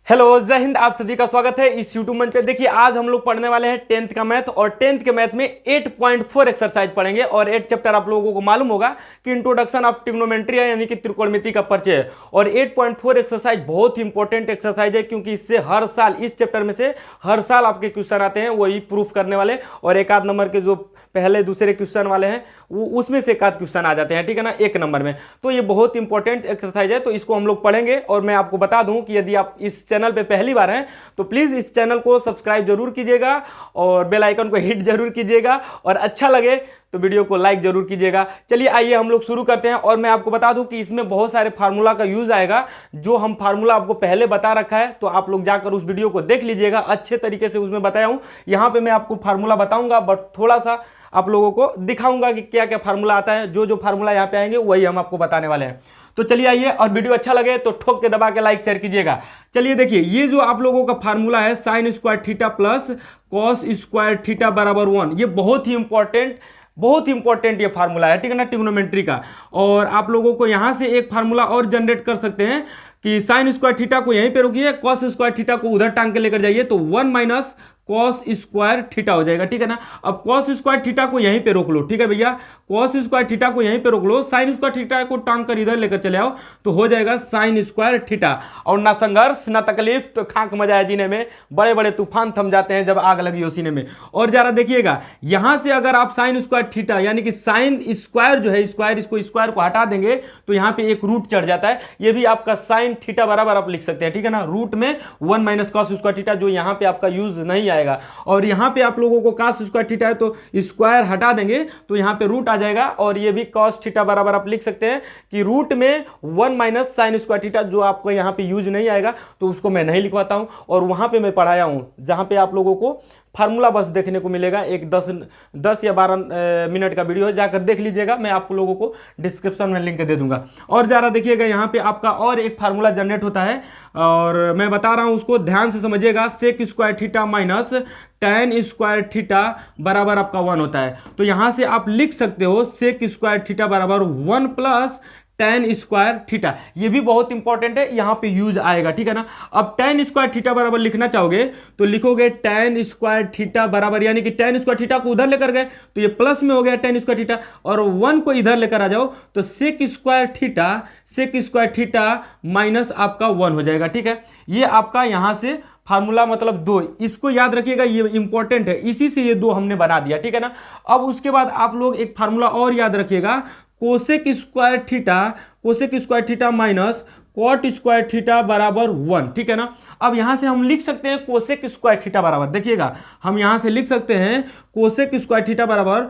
Hello जय हिंद। आप सभी का स्वागत है इस यूट्यूब मंच पे। देखिए आज हम लोग पढ़ने वाले हैं 10th का मैथ और 10th के मैथ में 8.4 एक्सरसाइज पढ़ेंगे और 8 चैप्टर आप लोगों को मालूम होगा कि इंट्रोडक्शन ऑफ ट्रिग्नोमेट्री है, यानी कि त्रिकोणमिति का परिचय है। और 8.4 एक्सरसाइज बहुत ही इंपॉर्टेंट एक्सरसाइज है क्योंकि इससे हर साल इस चैप्टर में से हर साल आपके क्वेश्चन आते हैं, वही प्रूफ करने वाले। और एक आध नंबर के जो पहले दूसरे क्वेश्चन वाले हैं वो उसमें से एक आध क्वेश्चन आ जाते हैं, ठीक है ना, एक नंबर में। तो ये बहुत इंपॉर्टेंट एक्सरसाइज है, तो इसको हम लोग पढ़ेंगे। और मैं आपको बता दूं कि यदि आप इस चैनल पे पहली बार हैं तो प्लीज इस चैनल को सब्सक्राइब जरूर कीजिएगा और बेल आइकन को हिट जरूर कीजिएगा और अच्छा लगे तो वीडियो को लाइक जरूर कीजिएगा। चलिए आइए हम लोग शुरू करते हैं। और मैं आपको बता दूं कि इसमें बहुत सारे फार्मूला का यूज आएगा, जो हम फार्मूला आपको पहले बता रखा है, तो आप लोग जाकर उस वीडियो को देख लीजिएगा। अच्छे तरीके से उसमें बताया हूं। यहां पे मैं आपको फार्मूला बताऊंगा बट थोड़ा सा आप लोगों को दिखाऊंगा कि क्या क्या फार्मूला आता है। जो जो फार्मूला यहाँ पे आएंगे वही हम आपको बताने वाले हैं। तो चलिए आइए, और वीडियो अच्छा लगे तो ठोक के दबा के लाइक शेयर कीजिएगा। चलिए देखिए, ये जो आप लोगों का फार्मूला है sign square theta plus cos square theta बराबर 1, ये बहुत ही इंपॉर्टेंट ये फार्मूला है, ठीक है ना, ट्रिग्नोमेट्री का। और आप लोगों को यहां से एक फार्मूला और जनरेट कर सकते हैं कि साइन स्क्वायर थीटा को यहीं पे रोकिए, कॉस स्क्वायर थीटा को उधर टांग के लेकर जाइए, तो 1 माइनस कॉस स्क्वायर थीटा हो जाएगा, ठीक है ना। अब कॉस स्क्वायर थीटा को यहीं पे रोक लो, ठीक है भैया, कॉस स्क्वायर थीटा को यहीं पे रोक लो, साइन स्क्वायर थीटा को टांग कर इधर लेकर चले आओ तो हो जाएगा साइन स्क्वायर थीटा। और ना संघर्ष ना तकलीफ तो खाक मजा है जीने में, बड़े बड़े तूफान थम जाते हैं जब आग लगी हो सीने में। और जरा देखिएगा, यहां से अगर आप साइन स्क्वायर थीटा यानी कि साइन स्क्वायर जो है स्क्वायर, इसको स्क्वायर को हटा देंगे तो यहां पे एक रूट चढ़ जाता है। ये भी आपका साइन थीटा बराबर आप लिख सकते हैं, ठीक है ना, रूट में 1 माइनस कॉस स्क्वायर थीटा, जो यहां पे आपका यूज नहीं आएगा। और यहां पे आप लोगों को कॉस स्क्वायर थीटा है तो स्क्वायर हटा देंगे तो यहां पे रूट आ जाएगा। और ये भी कॉस थीटा बराबर आप लिख सकते हैं कि रूट में 1 माइनस साइन स्क्वायर थीटा, जो आपको यहां पे यूज नहीं आएगा तो उसको मैं नहीं लिखवाता हूं। और वहां पे मैं पढ़ाया हूं जहां पे आप लोगों को फार्मूला बस देखने को मिलेगा। एक 10 या 12 मिनट का वीडियो है, जाकर देख लीजिएगा, मैं आप लोगों को डिस्क्रिप्शन में लिंक दे दूंगा। और जरा देखिएगा, यहाँ पे आपका और एक फार्मूला जनरेट होता है और मैं बता रहा हूं, उसको ध्यान से समझिएगा। Sec square theta minus tan square theta बराबर आपका 1 होता है। तो यहां से आप लिख सकते हो सेक स्क्वायर थीटा बराबर 1 प्लस tan स्क्वायर थीटा। ये भी बहुत इंपॉर्टेंट है, यहां पे यूज आएगा, ठीक है ना। अब tan स्क्वायर थीटा बराबर लिखना चाहोगे तो लिखोगे tan स्क्वायर थीटा बराबर, यानी कि tan स्क्वायर थीटा को उधर लेकर गए तो ये प्लस में हो गया tan स्क्वायर थीटा, और 1 को इधर लेकर आ जाओ तो सेक स्क्वायर थीटा माइनस आपका 1 हो जाएगा, ठीक है। ये आपका यहां से फार्मूला मतलब 2, इसको याद रखिएगा, ये इंपॉर्टेंट है, इसी से ये 2 हमने बना दिया, ठीक है ना। अब उसके बाद आप लोग एक फार्मूला और याद रखिएगा, cosec square theta minus cot square theta बराबर 1, ठीक है ना। अब यहां से हम लिख सकते हैं कोसेक स्क्वायर थीटा बराबर, देखिएगा हम यहां से लिख सकते हैं कोसेक स्क्वायर थीटा बराबर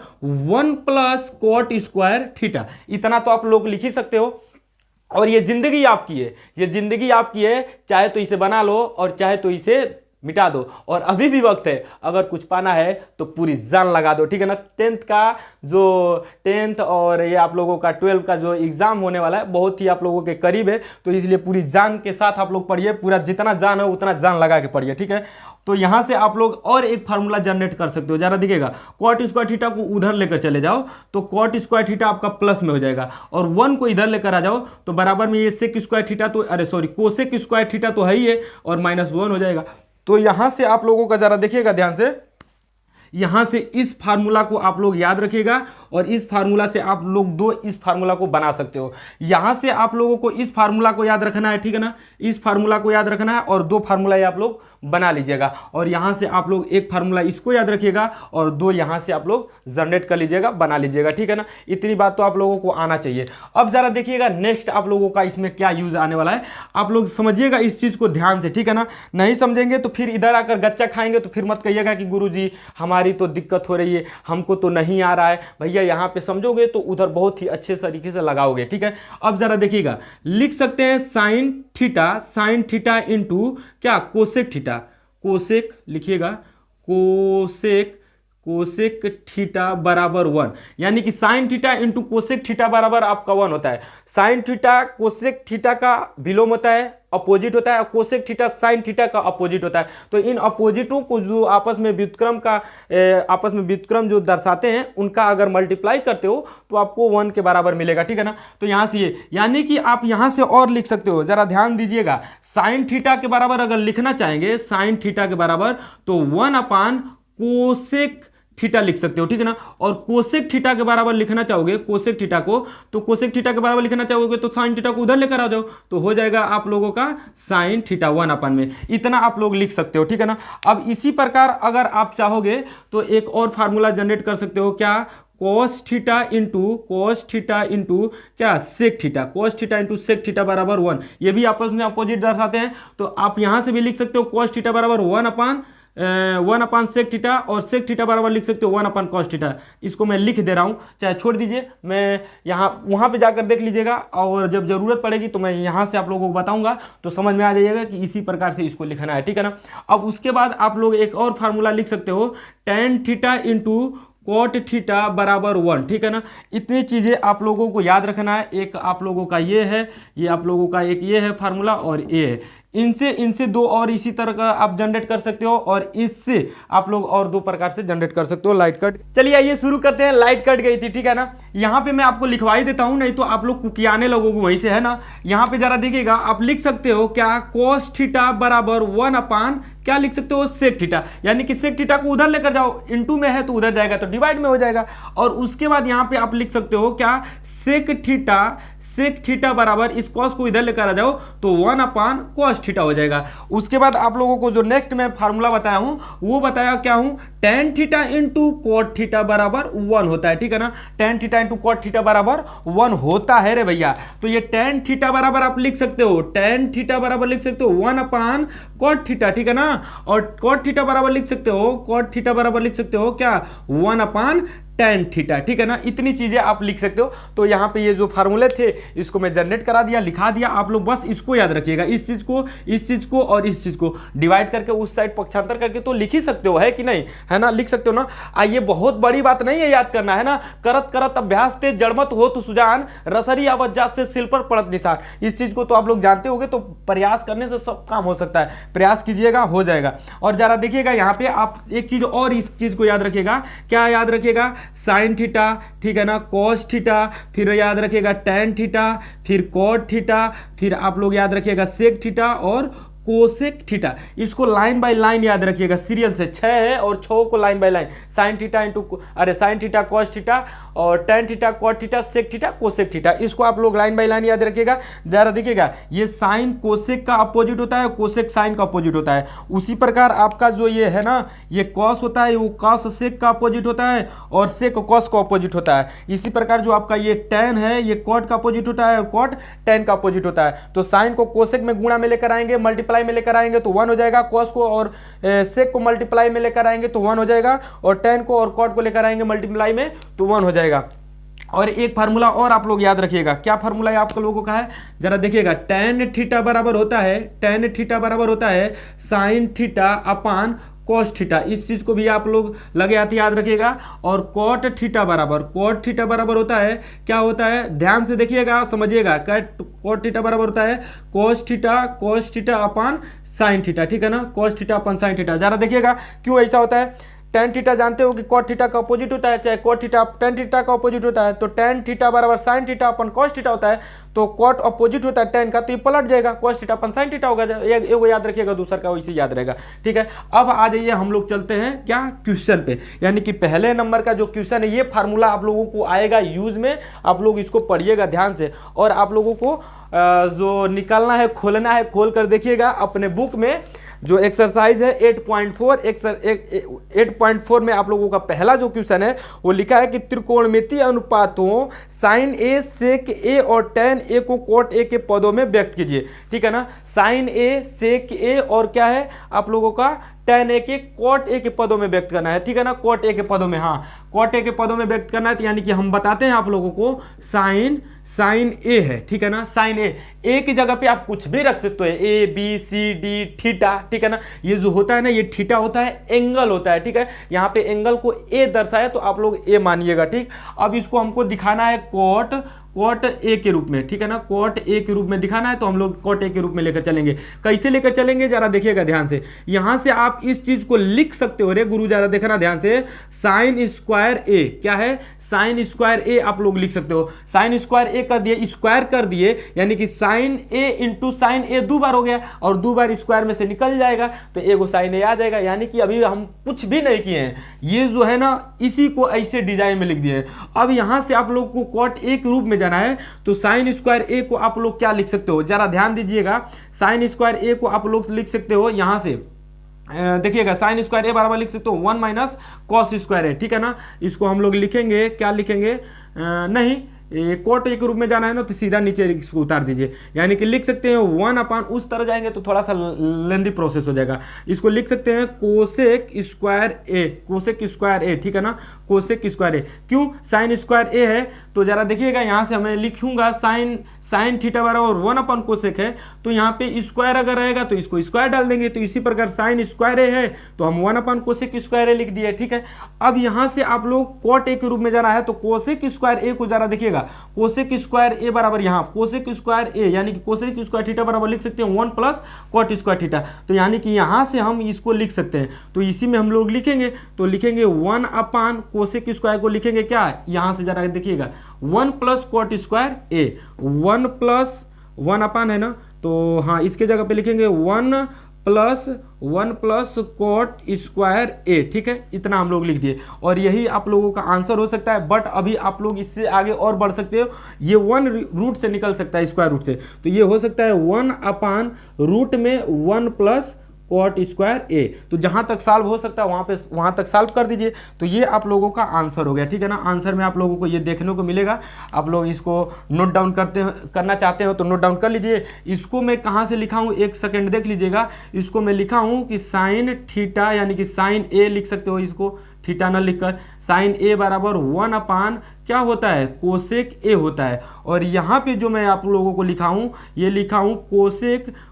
1 प्लस कॉट स्क्वायर थीटा। इतना तो आप लोग लिख ही सकते हो। और ये जिंदगी आपकी है, चाहे तो इसे बना लो और चाहे तो इसे मिटा दो। और अभी भी वक्त है, अगर कुछ पाना है तो पूरी जान लगा दो, ठीक है ना। 10th और ये आप लोगों का 12 का जो एग्जाम होने वाला है बहुत ही आप लोगों के करीब है, तो इसलिए पूरी जान के साथ आप लोग पढ़िए, पूरा जितना जान है उतना जान लगा के पढ़िए, ठीक है। तो यहां से आप लोग और एक फार्मूला जनरेट कर सकते हो, जरा दिखेगा, कॉट स्क्वायर थीटा को उधर लेकर चले जाओ तो कॉट स्क्वायर थीटा आपका प्लस में हो जाएगा, और 1 को इधर लेकर आ जाओ तो बराबर में ये सेक स्क्वायर थीटा तो कोसेक स्क्वायर थीटा तो है ही है, और -1 हो जाएगा। तो यहां से आप लोगों का जरा देखिएगा ध्यान से, यहां से इस फार्मूला को आप लोग याद रखिएगा और इस फार्मूला से आप लोग 2 इस फार्मूला को बना सकते हो। यहां से आप लोगों को इस फार्मूला को याद रखना है, ठीक है ना, इस फार्मूला को याद रखना है और 2 फार्मूला आप लोग बना लीजिएगा। और यहां से आप लोग एक फार्मूला इसको याद रखिएगा और 2 यहां से आप लोग जनरेट कर लीजिएगा, बना लीजिएगा, ठीक है ना। इतनी बात तो आप लोगों को आना चाहिए। अब जरा देखिएगा नेक्स्ट आप लोगों का इसमें क्या यूज आने वाला है, आप लोग समझिएगा इस चीज को ध्यान से, ठीक है ना। नहीं समझेंगे तो फिर इधर आकर गच्चा खाएंगे तो फिर मत कहिएगा कि गुरुजी हमारी तो दिक्कत हो रही है, हमको तो नहीं आ रहा है। भैया यहाँ पे समझोगे तो उधर बहुत ही अच्छे तरीके से लगाओगे, ठीक है। अब जरा देखिएगा, लिख सकते हैं साइन थीटा इंटू क्या, कोसेक थीटा, कोसेक लिखिएगा, कोसेक थीटा बराबर 1, यानी कि sign theta into cosec theta बराबर आपका 1 होता है। साइन थीटा कोसेक थीटा का विलोम होता है, अपोजिट होता है, और कोसेक थीटा साइन थीटा का अपोजिट होता है। तो इन अपोजिटों को जो आपस में व्युत्क्रम जो दर्शाते हैं उनका अगर मल्टीप्लाई करते हो तो आपको 1 के बराबर मिलेगा, ठीक है ना। तो यहां से ये, यानी कि आप यहां से और लिख सकते हो, जरा ध्यान दीजिएगा, साइन थीटा के बराबर अगर लिखना चाहेंगे, साइन थीटा के बराबर, तो 1 अपान कोसेक थीटा लिख सकते हो, ठीक है ना। और कोसेक थीटा के बराबर लिखना चाहोगे कोसेक थीटा को, तो कोसेक थीटा के बराबर लिखना चाहोगे तो साइन थीटा को उधर लेकर आ जाओ, तो हो जाएगा आप लोगों का साइन थीटा 1 अपन में, इतना आप लोग लिख सकते हो, ठीक है ना। अब इसी प्रकार अगर आप चाहोगे तो एक और फार्मूला जनरेट कर सकते हो, क्या, cos थीटा इंटू क्या, sec theta, cos theta into sec theta बराबर 1, ये भी आपस में अपोजिट दर्शाते हैं। तो आप यहां से भी लिख सकते हो cos थीटा बराबर 1 अपान सेक थीटा, और सेक थीटा बराबर लिख सकते हो 1 अपान कॉस थीटा। इसको मैं लिख दे रहा हूं, चाहे छोड़ दीजिए, मैं यहाँ वहां पे जाकर देख लीजिएगा, और जब जरूरत पड़ेगी तो मैं यहाँ से आप लोगों को बताऊंगा, तो समझ में आ जाइएगा कि इसी प्रकार से इसको लिखना है, ठीक है ना। अब उसके बाद आप लोग एक और फार्मूला लिख सकते हो, tan theta into cot theta बराबर 1, ठीक है ना। इतनी चीजें आप लोगों को याद रखना है। एक आप लोगों का ये है, ये आप लोगों का एक ये है फार्मूला, और ये है, इनसे दो और इसी तरह का आप जनरेट कर सकते हो, और इससे आप लोग और दो प्रकार से जनरेट कर सकते हो, लाइट कट। चलिए आइए शुरू करते हैं, लाइट कट गई थी, ठीक है ना। यहाँ पे मैं आपको लिखवा ही देता हूँ, नहीं तो आप लोग कुकियाने लगोगे वहीं से, है ना। यहाँ पे जरा देखिएगा, आप लिख सकते हो क्या, cos थीटा बराबर 1 अपान क्या लिख सकते हो, सेक थीटा, यानी कि सेक थीटा को उधर लेकर जाओ, इनटू में है तो उधर जाएगा तो डिवाइड में हो जाएगा। और उसके बाद यहाँ पे आप लिख सकते हो क्या, सेक थीटा बराबर, इस cos को इधर लेकर आ जाओ तो 1 अपान cos थीटा हो जाएगा। उसके बाद आप लोगों को जो नेक्स्ट मैं फार्मूला बताया हूं वो बताया क्या हूं, tan theta into cot theta बराबर 1 होता है, ठीक है ना। tan theta into cot theta बराबर 1 होता है रे भैया। तो ये tan थीटा बराबर आप लिख सकते हो, tan थीटा बराबर लिख सकते हो 1 अपान कॉट थीटा, ठीक है ना। और कॉट थीटा बराबर लिख सकते हो, कॉट थीटा बराबर लिख सकते हो क्या, 1 अपान tan थीटा, ठीक है ना। इतनी चीजें आप लिख सकते हो। तो यहाँ पे ये जो फार्मूले थे इसको मैं जनरेट करा दिया, लिखा दिया, आप लोग बस इसको याद रखिएगा, इस चीज को और इस चीज को डिवाइड करके उस साइड पक्षांतर करके तो लिख ही सकते हो, है कि नहीं, है ना, लिख सकते हो ना। आइए, बहुत बड़ी बात नहीं है याद करना, है ना। करत करत अभ्यास ते जड़मत हो तो सुजान, रसरी आवत से सिल पर पड़त निशान। इस चीज को तो आप लोग जानते होंगे, तो प्रयास करने से सब काम हो सकता है, प्रयास कीजिएगा हो जाएगा। और जरा देखिएगा यहाँ पे आप एक चीज और इस चीज को याद रखिएगा, क्या याद रखिएगा, साइन थीटा, ठीक है ना, कॉस थीटा, फिर याद रखिएगा tan थीटा, फिर कॉट थीटा, फिर आप लोग याद रखिएगा सेक थीटा और कोसेक थीटा। इसको लाइन बाय लाइन याद रखिएगा, सीरियल से 6 है और 6 को line by line, sine theta into sine theta cos theta और tan theta cot theta sec theta cosec theta, इसको आप लोग लाइन बाय लाइन याद रखिएगा। जरा देखिएगा, ये साइन कोसेक का अपोजिट होता है, कोसेक साइन का अपोजिट होता है। उसी प्रकार आपका जो ये है ना, ये कॉस होता है, वो कॉस सेक का अपोजिट होता है, और सेक कॉस का अपोजिट होता है। इसी प्रकार जो आपका ये tan है, ये कॉट का अपोजिट होता है, और कॉट tan का अपोजिट होता है। तो साइन को कोसेक में गुणा में लेकर आएंगे, मल्टीप्लाई में लेकर आएंगे तो 1 हो जाएगा, कॉस को और सेक को मल्टीप्लाई में लेकर आएंगे तो 1 हो जाएगा, और tan को और कॉट को लेकर आएंगे मल्टीप्लाई में तो 1 हो जाएगा। और एक फार्मूला और आप लोग याद रखिएगा, क्या फार्मूला है आप लोगों का है, जरा देखिएगा, tan थीटा बराबर होता है sign theta upon cos theta. इस चीज को भी आप लोग लगे हाथ याद रखिएगा। और कॉट थीटा बराबर होता है, क्या होता है, ध्यान से देखिएगा, समझिएगा, कॉट थीटा बराबर होता है cos theta upon sine theta, ठीक है ना, cos theta upon sine theta. जरा देखिएगा क्यों ऐसा होता है। tan थीटा जानते हो कि कॉट थीटा का अपोजिट होता है, चाहे कॉट थीटा tan थीटा का अपोजिट होता है, तो tan थीटा बराबर साइन थीटा अपन कॉस थीटा होता है। तो कॉट अपोजिट होता है tan का, तो ये पलट जाएगा, कॉस थीटा अपन साइन थीटा होगा। एगो याद रखिएगा, दूसरा का वैसे याद रहेगा, ठीक है। अब आ जाइए, हम लोग चलते हैं क्या, क्वेश्चन पे, यानी कि पहले नंबर का जो क्वेश्चन है, ये फार्मूला आप लोगों को आएगा यूज में, आप लोग इसको पढ़िएगा ध्यान से, और आप लोगों को जो निकालना है, खोलना है, खोल कर देखिएगा अपने बुक में। जो एक्सरसाइज है 8.4 में आप लोगों का पहला जो क्वेश्चन है वो लिखा है कि त्रिकोणमितीय अनुपातों साइन ए, सेक ए और tan ए को कॉट ए के पदों में व्यक्त कीजिए, ठीक है ना। साइन ए, सेक ए और क्या है आप लोगों का tan a के cot a के पदों में व्यक्त करना है, ठीक है ना, cot a के पदों में, हाँ cot a के पदों में व्यक्त करना है। तो यानी कि हम बताते हैं आप लोगों को साइन ए है, ठीक है ना, साइन ए की जगह पे आप कुछ भी रख सकते हो, A B C D theta, ठीक है ना। ये जो होता है ना, ये थीटा होता है, एंगल होता है, ठीक है। यहाँ पे एंगल को ए दर्शाया तो आप लोग ए मानिएगा, ठीक। अब इसको हमको दिखाना है कॉट ए के रूप में, ठीक है ना, कॉट ए के रूप में दिखाना है तो हम लोग कॉट ए के रूप में लेकर चलेंगे। कैसे लेकर चलेंगे जरा देखिएगा ध्यान से। यहां से आप इस चीज को लिख सकते हो, रे गुरु जरा देखना ध्यान से, साइन स्क्वायर ए, क्या है, साइन स्क्वायर ए आप लोग लिख सकते हो। साइन स्क्वायर ए कर दिए, स्क्वायर कर दिए, यानी कि साइन ए इंटू साइन ए 2 बार हो गया और 2 बार स्क्वायर में से निकल जाएगा तो एगो साइन ए आ जाएगा। यानी कि अभी हम कुछ भी नहीं किए हैं, ये जो है ना इसी को ऐसे डिजाइन में लिख दिए। अब यहां से आप लोग को कॉट ए के रूप में जाना है तो साइन स्क्वायर ए को आप लोग क्या लिख सकते हो, जरा ध्यान दीजिएगा। साइन स्क्वायर ए को आप लोग लिख सकते हो यहां से, देखिएगा साइन स्क्वायर ए बराबर लिख सकते हो 1 माइनस कॉस स्क्वायर ए, ठीक है ना। इसको हम लोग लिखेंगे, क्या लिखेंगे, नहीं कोट ए के रूप में जाना है ना तो सीधा नीचे इसको उतार दीजिए, यानी कि लिख सकते हैं 1 अपान, उस तरह जाएंगे तो थोड़ा सा लेंदी प्रोसेस हो जाएगा। इसको लिख सकते हैं कोसेक स्क्वायर ए, कोसेक स्क्वायर ए, ठीक है ना, कोसेक स्क्वायर ए। क्यों, साइन स्क्वायर ए है तो जरा देखिएगा यहाँ से मैं लिखूंगा साइन थीटा बराबर 1 अपान कोसेक है, तो यहाँ पे स्क्वायर अगर रहेगा तो इसको स्क्वायर डाल देंगे। तो इसी प्रकार साइन स्क्वायर ए है तो हम 1 अपान कोसेक स्क्वायर ए लिख दिए, ठीक है। अब यहाँ से आप लोग कॉट ए के रूप में जाना है तो कोसेक स्क्वायर ए को जरा देखिएगा, कोसेक स्क्वायर ए बराबर यहाँ कोसेक स्क्वायर ए, यानी कि कोसेक स्क्वायर थीटा बराबर लिख सकते हैं 1 प्लस कॉट स्क्वायर थीटा। तो यानी कि यहाँ से हम इसको लिख सकते हैं, तो इसी में हम लोग लिखेंगे, तो लिखेंगे 1 अपान कोसेक स्क्वायर को लिखेंगे क्या, यहाँ से जरा देखिएगा 1 प्लस कॉट स्क्वायर ए, 1 प्लस 1 अपान है ना, तो हाँ इसके जगह पे लिखेंगे 1 प्लस कॉट स्क्वायर ए, ठीक है। इतना हम लोग लिख दिए और यही आप लोगों का आंसर हो सकता है। बट अभी आप लोग इससे आगे और बढ़ सकते हो, ये 1 रूट से निकल सकता है, स्क्वायर रूट से, तो ये हो सकता है 1 अपान रूट में 1 प्लस कॉट स्क्वायर ए। तो जहां तक सॉल्व हो सकता है वहां तक सॉल्व कर दीजिए। तो ये आप लोगों का आंसर हो गया, ठीक है ना। आंसर में आप लोगों को ये देखने को मिलेगा, आप लोग इसको नोट डाउन करना चाहते हो तो नोट डाउन कर लीजिए। इसको मैं कहां से लिखा हूं, एक सेकेंड देख लीजिएगा। इसको मैं लिखा हूं कि साइन थीटा, यानी कि साइन ए लिख सकते हो, इसको थीटा न लिखकर साइन ए बराबर 1 अपान क्या होता है, कोसेक ए होता है। और यहाँ पे जो मैं आप लोगों को लिखा हूँ, ये लिखा हूँ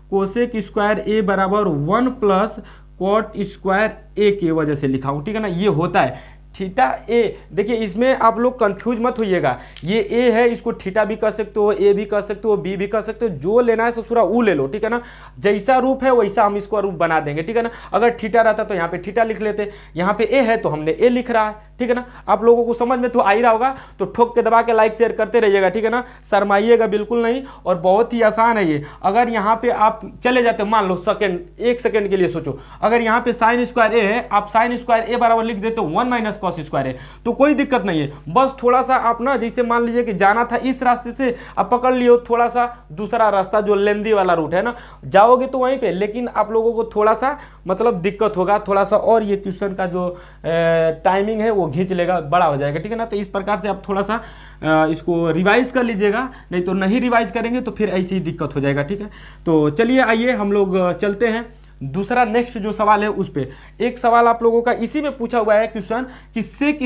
कोसेक स्क्वायर ए बराबर 1 प्लस कॉट स्क्वायर ए की वजह से लिखा हूँ, ठीक है ना। ये होता है थीटा ए। देखिए इसमें आप लोग कंफ्यूज मत होइएगा, ये ए है, इसको थीटा भी कर सकते हो, ए भी कर सकते हो, बी भी कर सकते हो, जो लेना है ससुरा वो ले लो, ठीक है ना। जैसा रूप है वैसा हम इसको रूप बना देंगे, ठीक है ना। अगर थीटा रहता तो यहाँ पे थीटा लिख लेते, यहाँ पे ए है तो हमने ए लिख रहा है, ठीक है ना। आप लोगों को समझ में तो आ ही रहा होगा, तो ठोक के दबा के लाइक शेयर करते रहिएगा, ठीक है ना, शर्माइएगा बिल्कुल नहीं। और बहुत ही आसान है ये। अगर यहाँ पे आप चले जाते, मान लो सेकेंड, 1 सेकेंड के लिए सोचो, अगर यहाँ पे साइन स्क्वायर ए है, आप साइन स्क्वायर ए बराबर लिख देते 1 माइनस कॉस स्क्वायर है, तो कोई दिक्कत नहीं है। बस थोड़ा सा आप ना, जैसे मान लीजिए कि जाना था इस रास्ते से, आप पकड़ लियो थोड़ा सा दूसरा रास्ता जो लेंदी वाला रूट है ना, जाओगे तो वहीं पे, लेकिन आप लोगों को थोड़ा सा मतलब दिक्कत होगा थोड़ा सा, और ये क्वेश्चन का जो टाइमिंग है वो खींच लेगा, बड़ा हो जाएगा, ठीक है ना। तो इस प्रकार से आप थोड़ा सा इसको रिवाइज कर लीजिएगा, नहीं तो नहीं रिवाइज करेंगे तो फिर ऐसी ही दिक्कत हो जाएगा, ठीक है। तो चलिए आइए हम लोग चलते हैं दूसरा नेक्स्ट जो सवाल है उस पे। एक सवाल आप लोगों का इसी में पूछा हुआ है क्वेश्चन कि सेक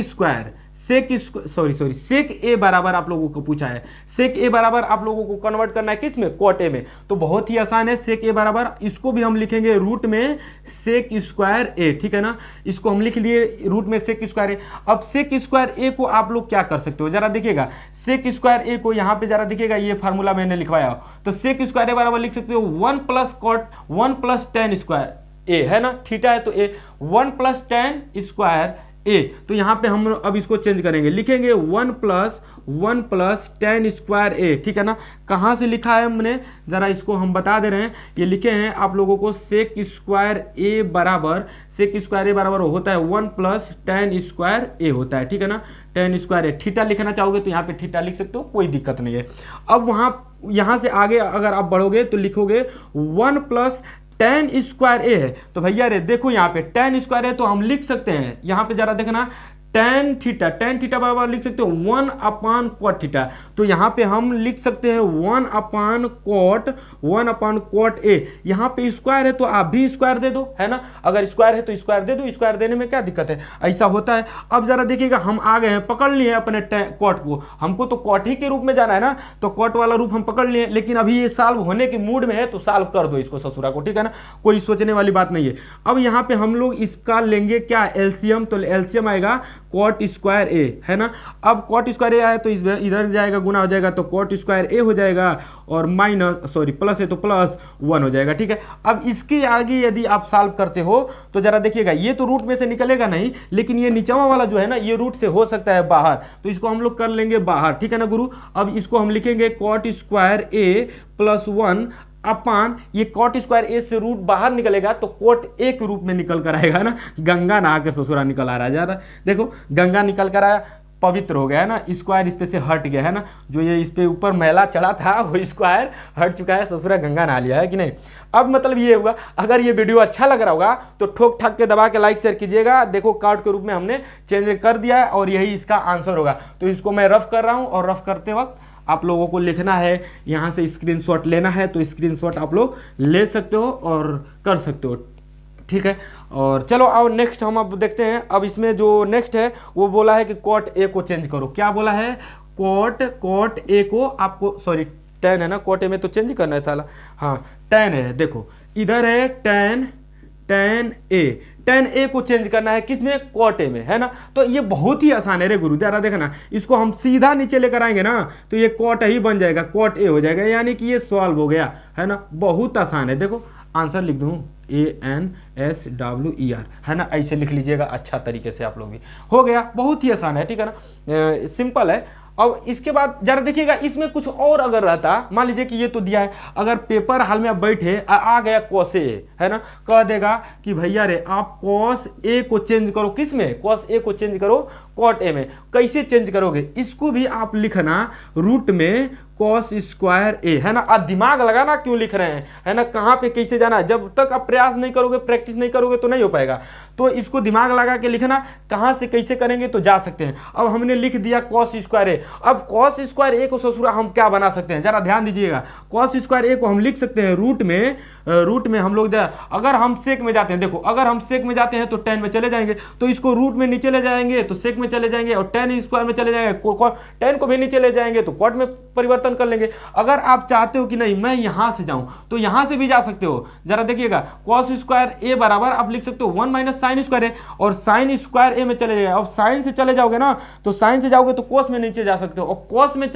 ए बराबर आप लोगों को पूछा है, सेक ए बराबर आप लोगों को कन्वर्ट करना है किस में, कॉट ए में। तो बहुत ही आसान है, सेक ए बराबर, इसको भी हम लिखेंगे रूट में सेक स्क्वायर ए, ठीक है ना। इसको हम लिख लिए रूट में सेक स्क्वायर ए। अब सेक स्क्वायर ए को आप लोग क्या कर सकते हो, जरा देखिएगा, सेक स्क्वायर ए को यहाँ पे जरा देखिएगा, ये फार्मूला मैंने लिखवाया, तो सेक स्क्वायर ए बराबर लिख सकते हो 1 plus cot 1 plus tan square A, है ना, थीटा है तो A, 1 plus tan square A. तो यहाँ पे हम अब इसको चेंज करेंगे, लिखेंगे 1 प्लस टेन स्क्वायर ए, ठीक है ना। कहाँ से लिखा है हमने, जरा इसको हम बता दे रहे हैं। ये लिखे हैं आप लोगों को सेक स्क्वायर ए बराबर होता है 1 प्लस टेन स्क्वायर ए होता है, ठीक है ना। टेन स्क्वायर ए, थीटा लिखना चाहोगे तो यहाँ पे थीटा लिख सकते हो, कोई दिक्कत नहीं है। अब यहाँ से आगे अगर आप बढ़ोगे तो लिखोगे 1 प्लस टेन स्क्वायर ए है, तो भैया रे देखो यहाँ पे टेन स्क्वायर है तो हम लिख सकते हैं, यहाँ पे जरा देखना टेन थीटा बराबर लिख सकते हो 1 कॉट थीटा। तो यहाँ पे हम लिख सकते हैं 1 कॉट ए। यहाँ पे स्क्वायर है तो आप भी स्क्वायर दे दो, है ना, अगर स्क्वायर है तो स्क्वायर दे दो, स्क्वायर देने में क्या दिक्कत है, ऐसा होता है। अब जरा देखिएगा, हम आ गए हैं, पकड़ लिए अपने कॉट को, हमको तो कॉट ही के रूप में जाना है ना, तो कॉट वाला रूप हम पकड़ लिए, लेकिन अभी ये सॉल्व होने के मूड में है तो सॉल्व कर दो इसको ससुरा को, ठीक है ना, कोई सोचने वाली बात नहीं है। अब यहाँ पे हम लोग इसका लेंगे क्या, एलसीएम, तो एलसीएम आएगा कॉट स्क्वायर ए, है ना। अब कॉट स्क्वायर ए आया तो इधर जाएगा, गुना हो जाएगा, तो कॉट स्क्वायर ए हो जाएगा और प्लस है तो +1 हो जाएगा, ठीक है। अब इसके आगे यदि आप सॉल्व करते हो तो जरा देखिएगा, ये तो रूट में से निकलेगा नहीं, लेकिन ये नीचवा वाला जो है ना, ये रूट से हो सकता है बाहर, तो इसको हम लोग कर लेंगे बाहर, ठीक है ना गुरु। अब इसको हम लिखेंगे कॉट स्क्वायर ए +1 अपान, ये कॉट स्क्वायर ए से रूट बाहर निकलेगा तो कॉट ए के रूप में निकल कर आएगा ना, गंगा नहा के ससुरा निकल आ रहा है, ज़्यादा देखो गंगा निकल कर आया, पवित्र हो गया है ना, स्क्वायर इस पे से हट गया है ना, जो ये इस पे ऊपर मैला चढ़ा था वो स्क्वायर हट चुका है, ससुरा गंगा नहा लिया है कि नहीं। अब मतलब ये हुआ, अगर ये वीडियो अच्छा लग रहा होगा तो ठोक ठाक के दबा के लाइक शेयर कीजिएगा। देखो कार्ड के रूप में हमने चेंज कर दिया है और यही इसका आंसर होगा। तो इसको मैं रफ कर रहा हूँ और रफ करते वक्त आप लोगों को लिखना है, यहाँ से स्क्रीनशॉट लेना है तो स्क्रीनशॉट आप लोग ले सकते हो और कर सकते हो, ठीक है। और चलो अब नेक्स्ट हम अब देखते हैं। अब इसमें जो नेक्स्ट है वो बोला है कि कॉट ए को चेंज करो। क्या बोला है, कॉट ए को आपको, सॉरी टेन है ना, कॉट ए में तो चेंज ही करना है साला, हाँ टेन है, देखो इधर है टेन ए को चेंज करना है किसमें, कॉट ए में, है ना। तो ये बहुत ही आसान है रे गुरु, जरा देखना, इसको हम सीधा नीचे लेकर आएंगे ना तो ये कॉट ही बन जाएगा, कॉट ए हो जाएगा, यानी कि ये सॉल्व हो गया, है ना, बहुत आसान है। देखो आंसर लिख दूँ ANSWER, है ना, ऐसे लिख लीजिएगा अच्छा तरीके से आप लोग भी, हो गया, बहुत ही आसान है, ठीक है ना, सिंपल है। अब इसके बाद जरा देखिएगा, इसमें कुछ और अगर रहता, मान लीजिए कि ये तो दिया है, अगर पेपर हाल में आप बैठे आ गया कॉस ए, है ना, कह देगा कि भैया रे आप कॉस ए को चेंज करो किस में, कॉस ए को चेंज करो कॉट ए में। कैसे चेंज करोगे, इसको भी आप लिखना रूट में कॉस स्क्वायर ए, है ना। अब दिमाग लगाना क्यों लिख रहे हैं, है ना, कहाँ पे कैसे जाना है, जब तक आप प्रयास नहीं करोगे, प्रैक्टिस नहीं करोगे तो नहीं हो पाएगा। तो इसको दिमाग लगा के लिखना, कहाँ से कैसे करेंगे तो जा सकते हैं। अब हमने लिख दिया कॉस स्क्वायर ए। अब कॉस स्क्वायर ए को ससुरा हम क्या बना सकते हैं, जरा ध्यान दीजिएगा। कॉस स्क्वायर ए को हम लिख सकते हैं रूट में हम लोग, अगर हम सेक में जाते हैं, देखो अगर हम सेक में जाते हैं तो टेन में चले जाएंगे, तो इसको रूट में नीचे ले जाएंगे तो सेक में चले जाएंगे, और टेन स्क्वायर में चले जाएंगे, टेन को भी नीचे ले जाएंगे तो कॉट में परिवर्तन कर लेंगे। अगर आप चाहते हो कि नहीं मैं यहां से जाऊं तो यहां से भी जा सकते हो। जरा देखिएगा, कॉस स्क्वायर ए बराबर आप लिख सकते हो 1 - साइन स्क्वायर ए, और साइन स्क्वायर ए में चले जाएगा। अब साइन से चले जाओगे ना तो साइन से जाओगे तो कोस में नीचे जा सकते हो, और कोस में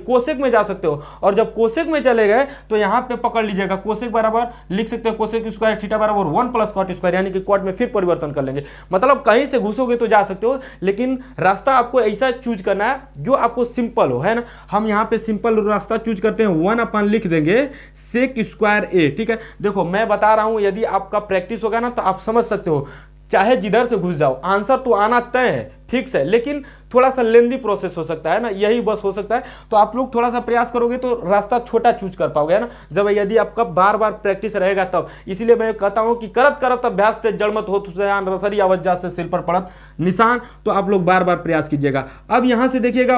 कोसेक में जा सकते हो, और जब कोसेक में चले गए तो यहां पे पकड़ लीजिएगा, कोसेक बराबर लिख सकते हो कोसेक स्क्वायर थीटा बराबर 1 + कॉट स्क्वायर, यानी कि कॉट में फिर परिवर्तन कर लेंगे। मतलब कहीं से घुसोगे तो जा सकते हो, लेकिन रास्ता आपको ऐसा चूज करना है जो आपको सिंपल हो, है ना। हम यहाँ पे सिंपल रास्ता चूज करते हैं, 1 लिख देंगे सेक स्क्वायर ए, ठीक है। देखो मैं बता रहा हूं, यदि आपका प्रैक्टिस होगा ना तो आप समझ सकते हो, चाहे जिधर से घुस जाओ आंसर तो आना तय है, ठीक से, लेकिन थोड़ा सा लेंदी प्रोसेस हो सकता है ना, यही बस हो सकता है। तो आप लोग थोड़ा सा प्रयास करोगे तो रास्ता छोटा चूज कर पाओगे, है ना, जब यदि आपका बार बार प्रैक्टिस रहेगा तब। इसीलिए मैं कहता हूं कि करत करत अभ्यास ते जड़मत हो तुझयान रसरी आवज्जा से सिर पर पड़त निशान, तो आप लोग बार बार प्रयास कीजिएगा। अब यहां से देखिएगा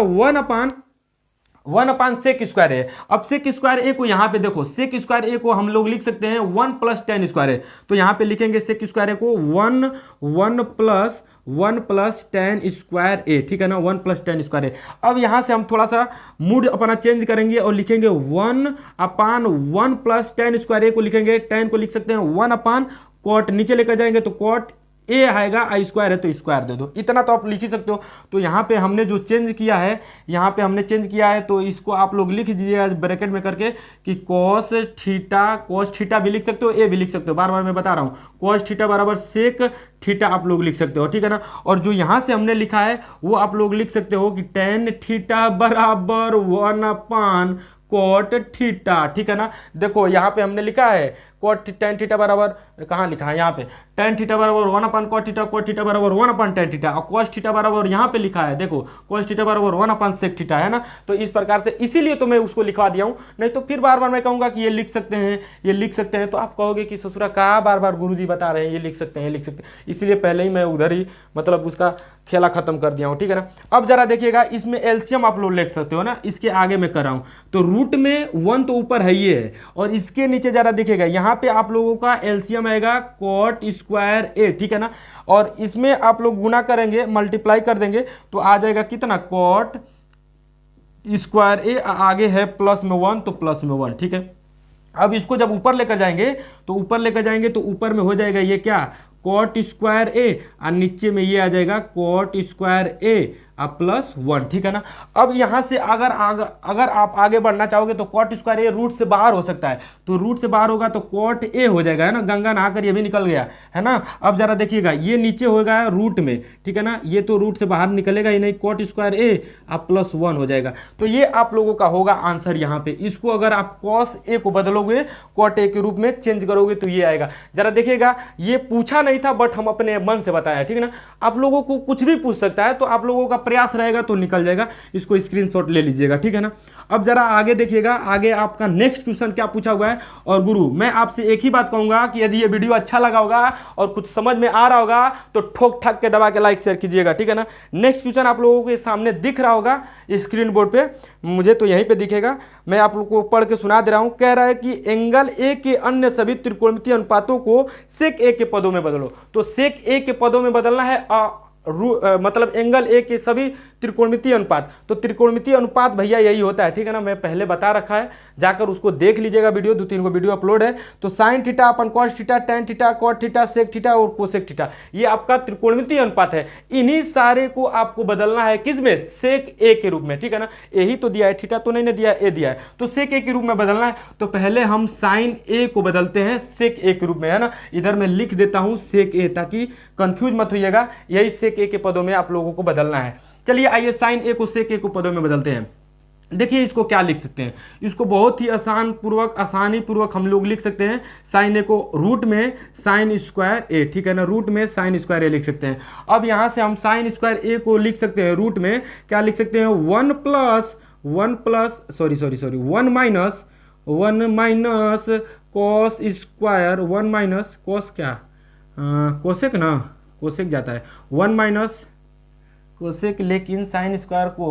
1 सेक स्क्वायर है। अब सेक स्क्वायर ए को यहाँ पे देखो, सेक स्क्वायर ए को हम लोग लिख सकते हैं 1 + tan स्क्वायर है, तो यहाँ पे लिखेंगे सेक स्क्वायर ए को 1 + tan स्क्वायर ए, ठीक है ना, 1 + tan स्क्वायर ए। अब यहाँ से हम थोड़ा सा मूड अपना चेंज करेंगे और लिखेंगे 1/1 + tan स्क्वायर ए को लिखेंगे, tan को लिख सकते हैं 1 कॉट, नीचे लेकर जाएंगे तो कॉट ए आएगा, आई स्क्वायर है तो स्क्वायर दे दो, इतना तो आप लिख ही सकते हो। तो यहाँ पे हमने जो चेंज किया है, यहाँ पे हमने चेंज किया है, तो इसको आप लोग लिख दीजिएगा ब्रैकेट में करके कि कॉस थीटा भी लिख सकते हो, ए भी लिख सकते हो, बार बार मैं बता रहा हूँ, कॉस थीटा बराबर सेक थीटा आप लोग लिख सकते हो, ठीक है ना। और जो यहाँ से हमने लिखा है वो आप लोग लिख सकते हो कि tan थीटा बराबर 1 कॉट थीटा, ठीक है ना। देखो यहाँ पे हमने लिखा है कॉट टेन थीटा बराबर कहाँ लिखा है यहाँ पे, टेन थीटा बराबर 1/cot थीटा, cot थीटा बराबर 1/tan थीटा, और cos थीटा बराबर यहाँ पे लिखा है देखो cos थीटा बराबर 1/sec थीटा है ना। तो इस प्रकार से इसीलिए तो मैं उसको लिखवा दिया हूँ, नहीं तो फिर बार बार मैं कहूँगा कि ये लिख सकते हैं, ये लिख सकते हैं, तो आप कहोगे कि ससुरा कहाँ बार बार गुरुजी बता रहे हैं ये लिख सकते हैं, ये लिख सकते हैं, इसीलिए पहले ही मैं उधर ही मतलब उसका खेला खत्म कर दिया हूँ, ठीक है ना। अब जरा देखिएगा इसमें एलसीएम आप लोग लिख सकते हो ना, इसके आगे मैं कर रहा हूँ, तो रूट में 1 तो ऊपर है ये है, और इसके नीचे जरा देखिएगा यहाँ पे आप लोगों का एलसीएम आएगा cot स्क्वायर ए, ठीक है ना, और इसमें आप लोग गुना करेंगे, मल्टीप्लाई कर देंगे तो आ जाएगा कितना, cot स्क्वायर ए, आगे है प्लस में 1 तो प्लस में 1, ठीक है। अब इसको जब ऊपर लेकर जाएंगे तो ऊपर में हो जाएगा ये क्या, cot स्क्वायर ए, और नीचे में ये आ जाएगा cot स्क्वायर ए प्लस 1, ठीक है ना। अब यहाँ से अगर आप आगे बढ़ना चाहोगे तो cot स्क्वायर ए रूट से बाहर हो सकता है, तो रूट से बाहर होगा तो cot ए हो जाएगा, है ना, गंगा नहाकर ये भी निकल गया है ना। अब जरा देखिएगा ये नीचे होगा रूट में, ठीक है ना, ये तो रूट से बाहर निकलेगा ही नहीं, cot स्क्वायर ए प्लस 1 हो जाएगा। तो ये आप लोगों का होगा आंसर यहाँ पे। इसको अगर आप cos ए को बदलोगे cot ए के रूप में चेंज करोगे तो ये आएगा। जरा देखिएगा ये पूछा नहीं था बट हम अपने मन से बताया, ठीक है ना। आप लोगों को कुछ भी पूछ सकता है, तो आप लोगों का प्रयास रहेगा तो निकल जाएगा, इसको स्क्रीनशॉट ले लीजिएगा, ठीक है ना। अब जरा आगे देखिएगा, आगे आपका नेक्स्ट क्वेश्चन क्या पूछा हुआ है। और गुरु मैं आपसे एक ही बात कहूंगा कि यदि ये वीडियो अच्छा लगा होगा और कुछ समझ में आ रहा होगा तो ठोक ठाक के दबा के लाइक शेयर कीजिएगा, ठीक है ना। नेक्स्ट क्वेश्चन आप लोगों के सामने दिख रहा होगा स्क्रीन बोर्ड पे, मुझे तो यहीं पे दिखेगा, मैं आप लोगों को पढ़ के सुना दे रहा हूं। कह रहा है कि एंगल ए के अन्य सभी त्रिकोणमितीय अनुपातों को सेक ए के पदों में बदलो। तो सेक ए के पदों में बदलना है मतलब एंगल ए के सभी त्रिकोणमितीय अनुपात। तो त्रिकोणमितीय अनुपात भैया यही होता है, ठीक है ना, मैं पहले बता रखा है, जाकर उसको देख लीजिएगा, वीडियो 2-3 को वीडियो अपलोड है। तो साइन थीटा अपन cos theta, tan theta, cot theta, sec theta और कोसेक थीटा, ये आपका त्रिकोणमितीय अनुपात है। इन्हीं सारे को आपको बदलना है किसमें, सेक ए के रूप में, ठीक है ना। यही तो दिया है, थीटा तो नहीं दिया, ए दिया है, तो सेक ए के रूप में बदलना है। तो पहले हम साइन ए को बदलते हैं सेक ए के रूप में, है ना। इधर मैं लिख देता हूं सेक ए, ताकि कंफ्यूज मत होइएगा, यही सेक ए के पदों में आप लोगों को बदलना है। चलिए आइए साइन ए को सेक ए को पदों में बदलते हैं। देखिए इसको क्या लिख सकते हैं, इसको बहुत ही आसानी पूर्वक हम लोग लिख सकते हैं। साइन ए को रूट में साइन स्क्वायर ए, ठीक है ना, रूट में साइन स्क्वायर ए लिख सकते हैं। अब यहां से हम साइन स्क्वायर ए को लिख सकते हैं रूट में, क्या लिख सकते हैं, 1 minus cos square, 1 minus cos क्या, कोसेक ना, कोसेक जाता है, 1 माइनस कोसेक, लेकिन साइन स्क्वायर को,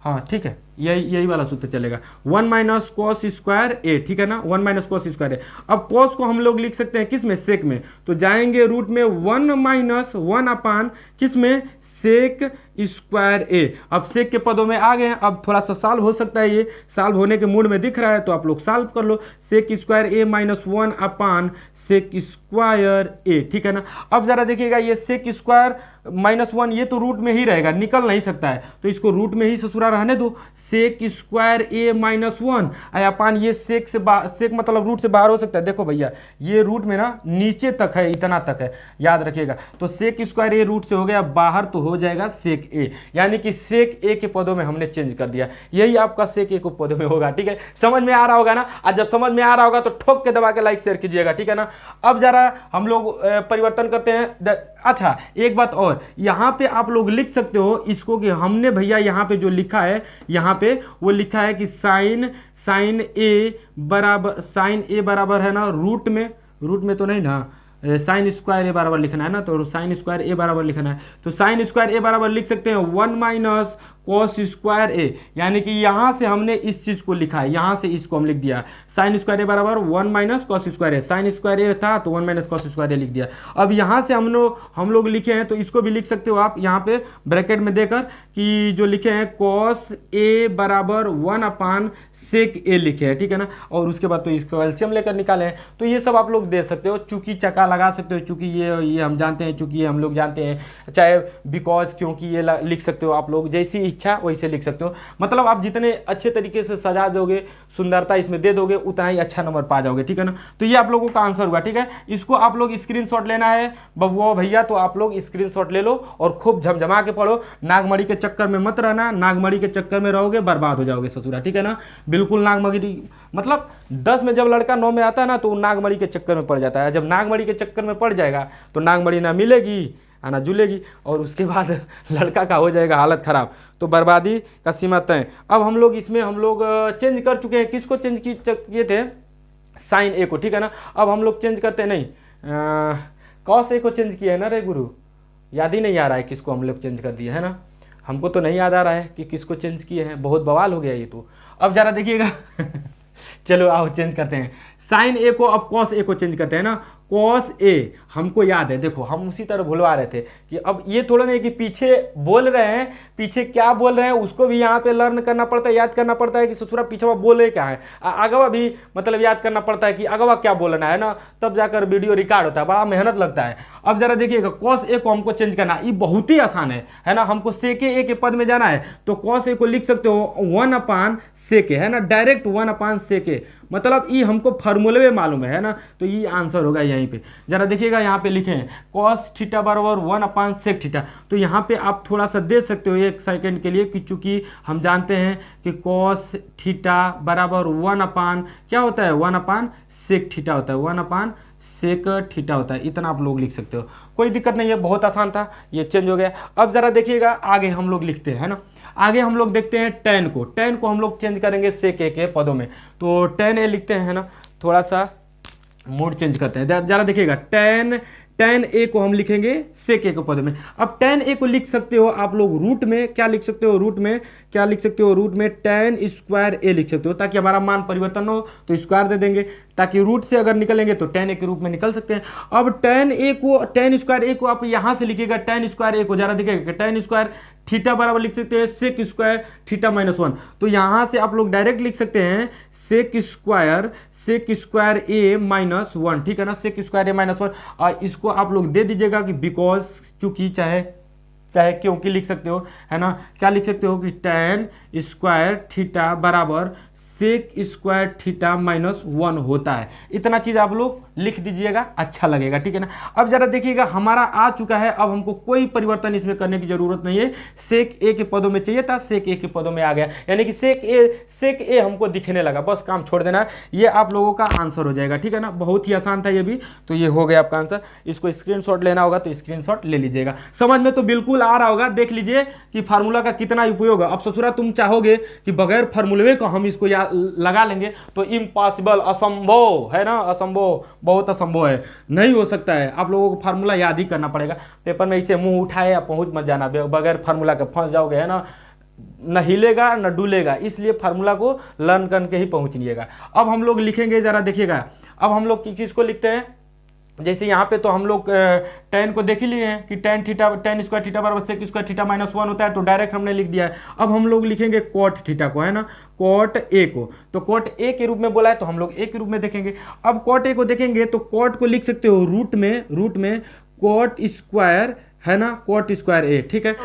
हाँ ठीक है, यही वाला सूत्र चलेगा, 1 माइनस कॉस स्क्वायर ए, ठीक है ना, 1 माइनस कॉस स्क्वायर ए। अब कॉस को हम लोग लिख सकते हैं किस में, सेक में, तो जाएंगे रूट में 1 माइनस 1 अपान किस में, सेक स्क्वायर ए। अब सेक के पदों में आ गए हैं, अब थोड़ा सा सॉल्व हो सकता है, ये सॉल्व होने के मूड में दिख रहा है तो आप लोग सॉल्व कर लो, सेक स्क्वायर ए माइनस 1 अपान सेक स्क्वायर ए, ठीक है ना। अब जरा देखिएगा ये सेक स्क्वायर माइनस 1 ये तो रूट में ही रहेगा, निकल नहीं सकता है, तो इसको रूट में ही ससुरा रहने दो, सेक स्क्वायर ए माइनस 1 अपान ये सेक से सेक मतलब रूट से बाहर हो सकता है। देखो भैया ये रूट में ना नीचे तक है, इतना तक है, याद रखिएगा। तो सेक स्क्वायर ए रूट से हो गया बाहर, तो हो जाएगा सेक ए, यानी कि सेक ए के पदों में हमने चेंज कर दिया, यही आपका सेक ए के पदों में होगा, ठीक है। समझ में आ रहा होगा ना, और जब समझ में आ रहा होगा तो ठोक के दबा के लाइक शेयर कीजिएगा, ठीक है ना। अब जरा हम लोग परिवर्तन करते हैं। अच्छा एक बात और, यहाँ पे आप लोग लिख सकते हो इसको कि हमने भैया यहाँ पे जो लिखा है, यहाँ पे वो लिखा है कि साइन ए बराबर है ना, रूट में तो नहीं ना, साइन स्क्वायर ए बराबर लिखना है ना, तो साइन स्क्वायर ए बराबर लिखना है, तो साइन स्क्वायर ए बराबर लिख सकते हैं 1 माइनस कॉस स्क्वायर ए, यानी कि यहाँ से हमने इस चीज को लिखा है, यहाँ से इसको हम लिख दिया, साइन स्क्वायर ए बराबर 1 माइनस कॉस स्क्वायर ए, साइन स्क्वायर ए था तो 1 माइनस कॉस स्क्वायर ए लिख दिया। अब यहाँ से हम लोग लिखे हैं तो इसको भी लिख सकते हो आप यहाँ पे ब्रैकेट में देकर कि जो लिखे हैं कॉस ए बराबर 1 अपान सेक ए लिखे हैं, ठीक है ना। और उसके बाद तो इसको एलसीएम लेकर निकाले हैं, तो ये सब आप लोग दे सकते हो, चूंकि चक्का लगा सकते हो, चूंकि ये हम जानते हैं, चूंकि ये हम लोग जानते हैं, चाहे बिकॉज क्योंकि ये लिख सकते हो आप लोग, जैसी इच्छा वैसे लिख सकते हो। मतलब आप जितने अच्छे तरीके से सजा दोगे, सुंदरता इसमें दे दोगे, उतना ही अच्छा नंबर पा जाओगे, ठीक है ना। तो ये आप लोगों का आंसर हुआ, ठीक है। इसको आप लोग स्क्रीनशॉट लेना है बबुआ भैया, तो आप लोग स्क्रीनशॉट ले लो और खूब झमझमा के पढ़ो। नागमणि के चक्कर में मत रहना, नागमणि के चक्कर में रहोगे बर्बाद हो जाओगे ससुरा, ठीक है ना। बिल्कुल नागमणि, मतलब 10 में जब लड़का 9 में आता है ना तो नागमणि के चक्कर में पड़ जाता है। जब नागमणि के चक्कर में पड़ जाएगा तो नागमणि ना मिलेगी ना जुलेगी, और उसके बाद लड़का का हो जाएगा हालत ख़राब, तो बर्बादी का सीमा तय। अब हम लोग इसमें चेंज कर चुके हैं, किसको चेंज किए थे, साइन ए को, ठीक है ना। अब हम लोग चेंज करते नहीं, कॉस ए को चेंज किया है ना रे गुरु, याद ही नहीं आ रहा है किसको हम लोग चेंज कर दिए है ना। हमको तो नहीं याद आ रहा है कि किसको चेंज किए हैं, बहुत बवाल हो गया ये तो। अब ज़रा देखिएगा चलो आओ चेंज करते हैं, साइन ए को अब कॉस ए को चेंज करते हैं ना। कॉस ए हमको याद है, देखो हम उसी तरह भुलवा रहे थे कि अब ये थोड़ा नहीं कि पीछे बोल रहे हैं, पीछे क्या बोल रहे हैं उसको भी यहाँ पे लर्न करना पड़ता है, याद करना पड़ता है कि ससुरा पीछे बोले क्या है, अगवा भी मतलब याद करना पड़ता है कि अगवा क्या बोलना है ना, तब जाकर वीडियो रिकॉर्ड होता है, बड़ा मेहनत लगता है। अब जरा देखिएगा कॉस ए को हमको चेंज करना, ये बहुत ही आसान है ना। हमको सेके ए के पद में जाना है तो कॉस ए को लिख सकते हो 1/सेके, है ना, डायरेक्ट 1/सेके, मतलब ये हमको फार्मूले में मालूम है ना, तो ये आंसर होगा यहीं पे। जरा देखिएगा यहाँ पे लिखे हैं कॉस थीटा बराबर 1/सेक थीटा, तो यहाँ पे आप थोड़ा सा दे सकते हो 1 सेकंड के लिए कि चूंकि हम जानते हैं कि कॉस थीटा बराबर 1/ क्या होता है, 1/सेक थीटा होता है, 1/सेक थीटा होता है। इतना आप लोग लिख सकते हो, कोई दिक्कत नहीं है, बहुत आसान था, ये चेंज हो गया। अब जरा देखिएगा आगे हम लोग लिखते हैं ना, आगे हम लोग देखते हैं टेन को हम लोग चेंज करेंगे सेक ए के पदों में, तो टेन ए लिखते हैं ना, थोड़ा सा मूड चेंज करते हैं। जरा देखिएगा टेन ए को हम लिखेंगे सेक ए के पद में। अब टेन ए को लिख सकते हो आप लोग रूट में, क्या लिख सकते हो रूट में, क्या लिख सकते हो रूट में टेन स्क्वायर ए लिख सकते हो, ताकि हमारा मान परिवर्तन हो तो स्क्वायर दे देंगे, ताकि रूट से अगर निकलेंगे तो टेन ए के रूप में निकल सकते हैं। अब टेन स्क्वायर ए को आप यहाँ से लिखिएगा, टेन स्क्वायर ए को जरा देखिएगा टेन स्क्वायर थीटा बराबर लिख सकते हैं सेक स्क्वायर थीटा -1, तो यहाँ से आप लोग डायरेक्ट लिख सकते हैं सेक स्क्वायर ए -1, ठीक है ना, सेक स्क्वायर ए -1, और इसको आप लोग दे दीजिएगा कि बिकॉज, चूंकि चाहे क्योंकि लिख सकते हो, है ना, क्या लिख सकते हो कि टेन स्क्वायर थीटा बराबर सेक स्क्वायर थीटा -1 होता है। इतना चीज़ आप लोग लिख दीजिएगा, अच्छा लगेगा, ठीक है ना। अब जरा देखिएगा हमारा आ चुका है, अब हमको कोई परिवर्तन इसमें करने की जरूरत नहीं है। सेक ए के पदों में चाहिए था, सेक ए के पदों में आ गया, यानी कि सेक ए हमको दिखने लगा, बस काम छोड़ देना है। ये आप लोगों का आंसर हो जाएगा, ठीक है ना, बहुत ही आसान था ये भी, तो ये हो गया आपका आंसर। इसको स्क्रीनशॉट लेना होगा तो स्क्रीनशॉट ले लीजिएगा। समझ में तो बिल्कुल आ रहा होगा, देख लीजिए कि फार्मूला का कितना उपयोग है। अब ससुरा तुम चाहोगे कि बगैर फार्मूले को हम इसको लगा लेंगे तो इम्पॉसिबल, असंभव है ना, असंभव, बहुत असंभव है, नहीं हो सकता है। आप लोगों को फार्मूला याद ही करना पड़ेगा, पेपर में इसे मुंह उठाए या पहुंच मत जाना, बगैर फार्मूला के फंस जाओगे, है ना, न हिलेगा न डुलेगा, इसलिए फार्मूला को लर्न करके ही पहुंचिएगा। अब हम लोग लिखेंगे, जरा देखिएगा, अब हम लोग किसको लिखते हैं, जैसे यहाँ पे तो हम लोग टेन को देख ही लिए हैं कि टेन स्क्वायर थीटा बराबर सेक स्क्वायर थीटा -1 होता है, तो डायरेक्ट हमने लिख दिया है। अब हम लोग लिखेंगे कॉट थीटा को, है ना, कॉट ए को, तो कॉट ए के रूप में बोला है तो हम लोग ए के रूप में देखेंगे। अब कॉट ए को देखेंगे तो कॉट को लिख सकते हो रूट में कॉट स्क्वायर, है ना, कॉट स्क्वायर ए, ठीक है।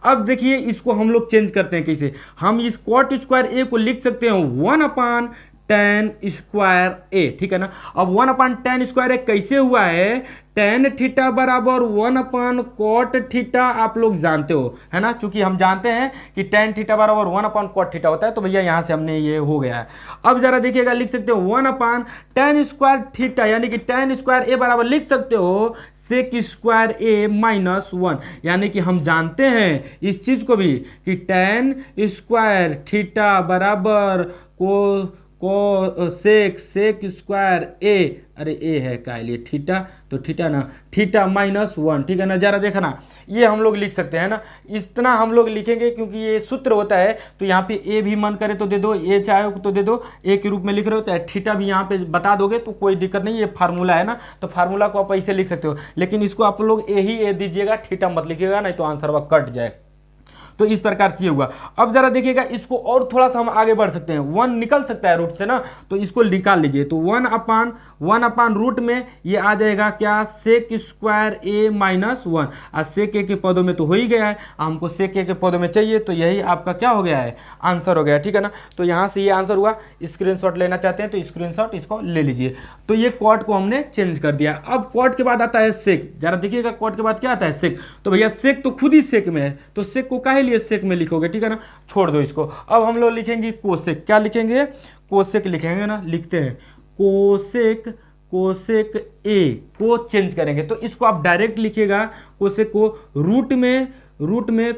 अब देखिए इसको हम लोग चेंज करते हैं कैसे, हम इस कॉट स्क्वायर ए को लिख सकते हैं 1/tan स्क्वायर ए, ठीक है ना। अब 1/tan स्क्वायर ए कैसे हुआ है, tan थीटा बराबर 1/cot थीटा, आप लोग जानते हो, है ना, चूंकि हम जानते हैं कि tan थीटा बराबर 1/cot थीटा होता है, तो भैया यहाँ से हमने ये हो गया है। अब जरा देखिएगा, लिख सकते हो 1/tan स्क्वायर थीटा, यानी कि tan स्क्वायर ए बराबर लिख सकते हो सेक स्क्वायर ए -1, यानी कि हम जानते हैं इस चीज को भी कि tan स्क्वायर थीटा बराबर सेक स्क्वायर ए, अरे ए है का लिए थीटा, तो थीटा ना, थीटा -1, ठीक है ना। जरा देखना, ये हम लोग लिख सकते हैं ना, इतना हम लोग लिखेंगे क्योंकि ये सूत्र होता है, तो यहाँ पे ए भी मन करे तो दे दो, ए चाहे तो दे दो, ए के रूप में लिख रहे हो तो थीटा भी यहाँ पे बता दोगे तो कोई दिक्कत नहीं, ये फार्मूला है ना, तो फार्मूला को आप ऐसे लिख सकते हो, लेकिन इसको आप लोग ए ही ए दीजिएगा, थीटा मत लिखिएगा, नहीं तो आंसर वह कट जाए। तो इस प्रकार से ये होगा। अब जरा देखिएगा इसको और थोड़ा सा हम आगे बढ़ सकते हैं, 1 निकल सकता है रूट से ना, तो इसको निकाल लीजिए। तो 1 अपान रूट में ये आ जाएगा क्या, सेक स्क्वायर ए माइनस 1। आज सेक ए के पदों में तो हो ही गया है, हमको सेक ए के पदों में चाहिए, तो यही आपका क्या हो गया है, आंसर हो गया, ठीक है ना। तो यहाँ से ये आंसर हुआ। स्क्रीनशॉट लेना चाहते हैं तो स्क्रीनशॉट इसको ले लीजिए। तो ये कॉट को हमने चेंज कर दिया। अब कॉट के बाद आता है सेक, जरा देखिएगा कॉट के बाद क्या आता है, सेक। तो भैया सेक तो खुद ही सेक में है, तो सेक को काहे लिए सेक में लिखोगे, ठीक है ना, छोड़ दो इसको। अब हम लोग लिखेंगे कोसेक, क्या लिखेंगे, कोसेक लिखेंगे ना, लिखते हैं कोसेक ए को चेंज करेंगे, तो इसको आप डायरेक्ट लिखिएगा कोसेक को, रूट में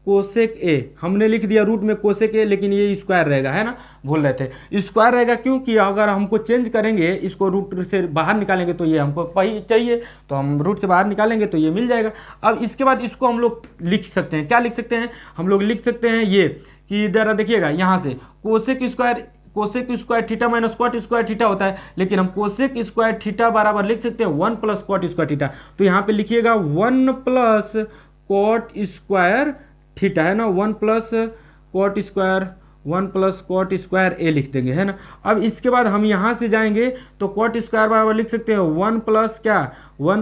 कोसेक ए हमने लिख दिया, रूट में कोसेक ए, लेकिन ये स्क्वायर रहेगा, है ना, भूल रहे थे, स्क्वायर रहेगा क्योंकि अगर हमको चेंज करेंगे, इसको रूट से बाहर निकालेंगे तो ये हमको चाहिए, तो हम रूट से बाहर निकालेंगे तो ये मिल जाएगा। अब इसके बाद इसको हम लोग लिख सकते हैं, क्या लिख सकते हैं, हम लोग लिख सकते हैं ये कि जरा देखिएगा यहाँ से cosec square theta minus cot square theta होता है, लेकिन हम कोसेक स्क्वायर थीटा बराबर लिख सकते हैं 1 प्लस कॉट स्क्वायर थीटा। तो यहाँ पे लिखिएगा 1 प्लस कॉट स्क्वायर थीटा, है ना, 1 प्लस कॉट स्क्वायर ए लिख देंगे, है ना। अब इसके बाद हम यहाँ से जाएंगे तो कॉट स्क्वायर बराबर लिख सकते हैं 1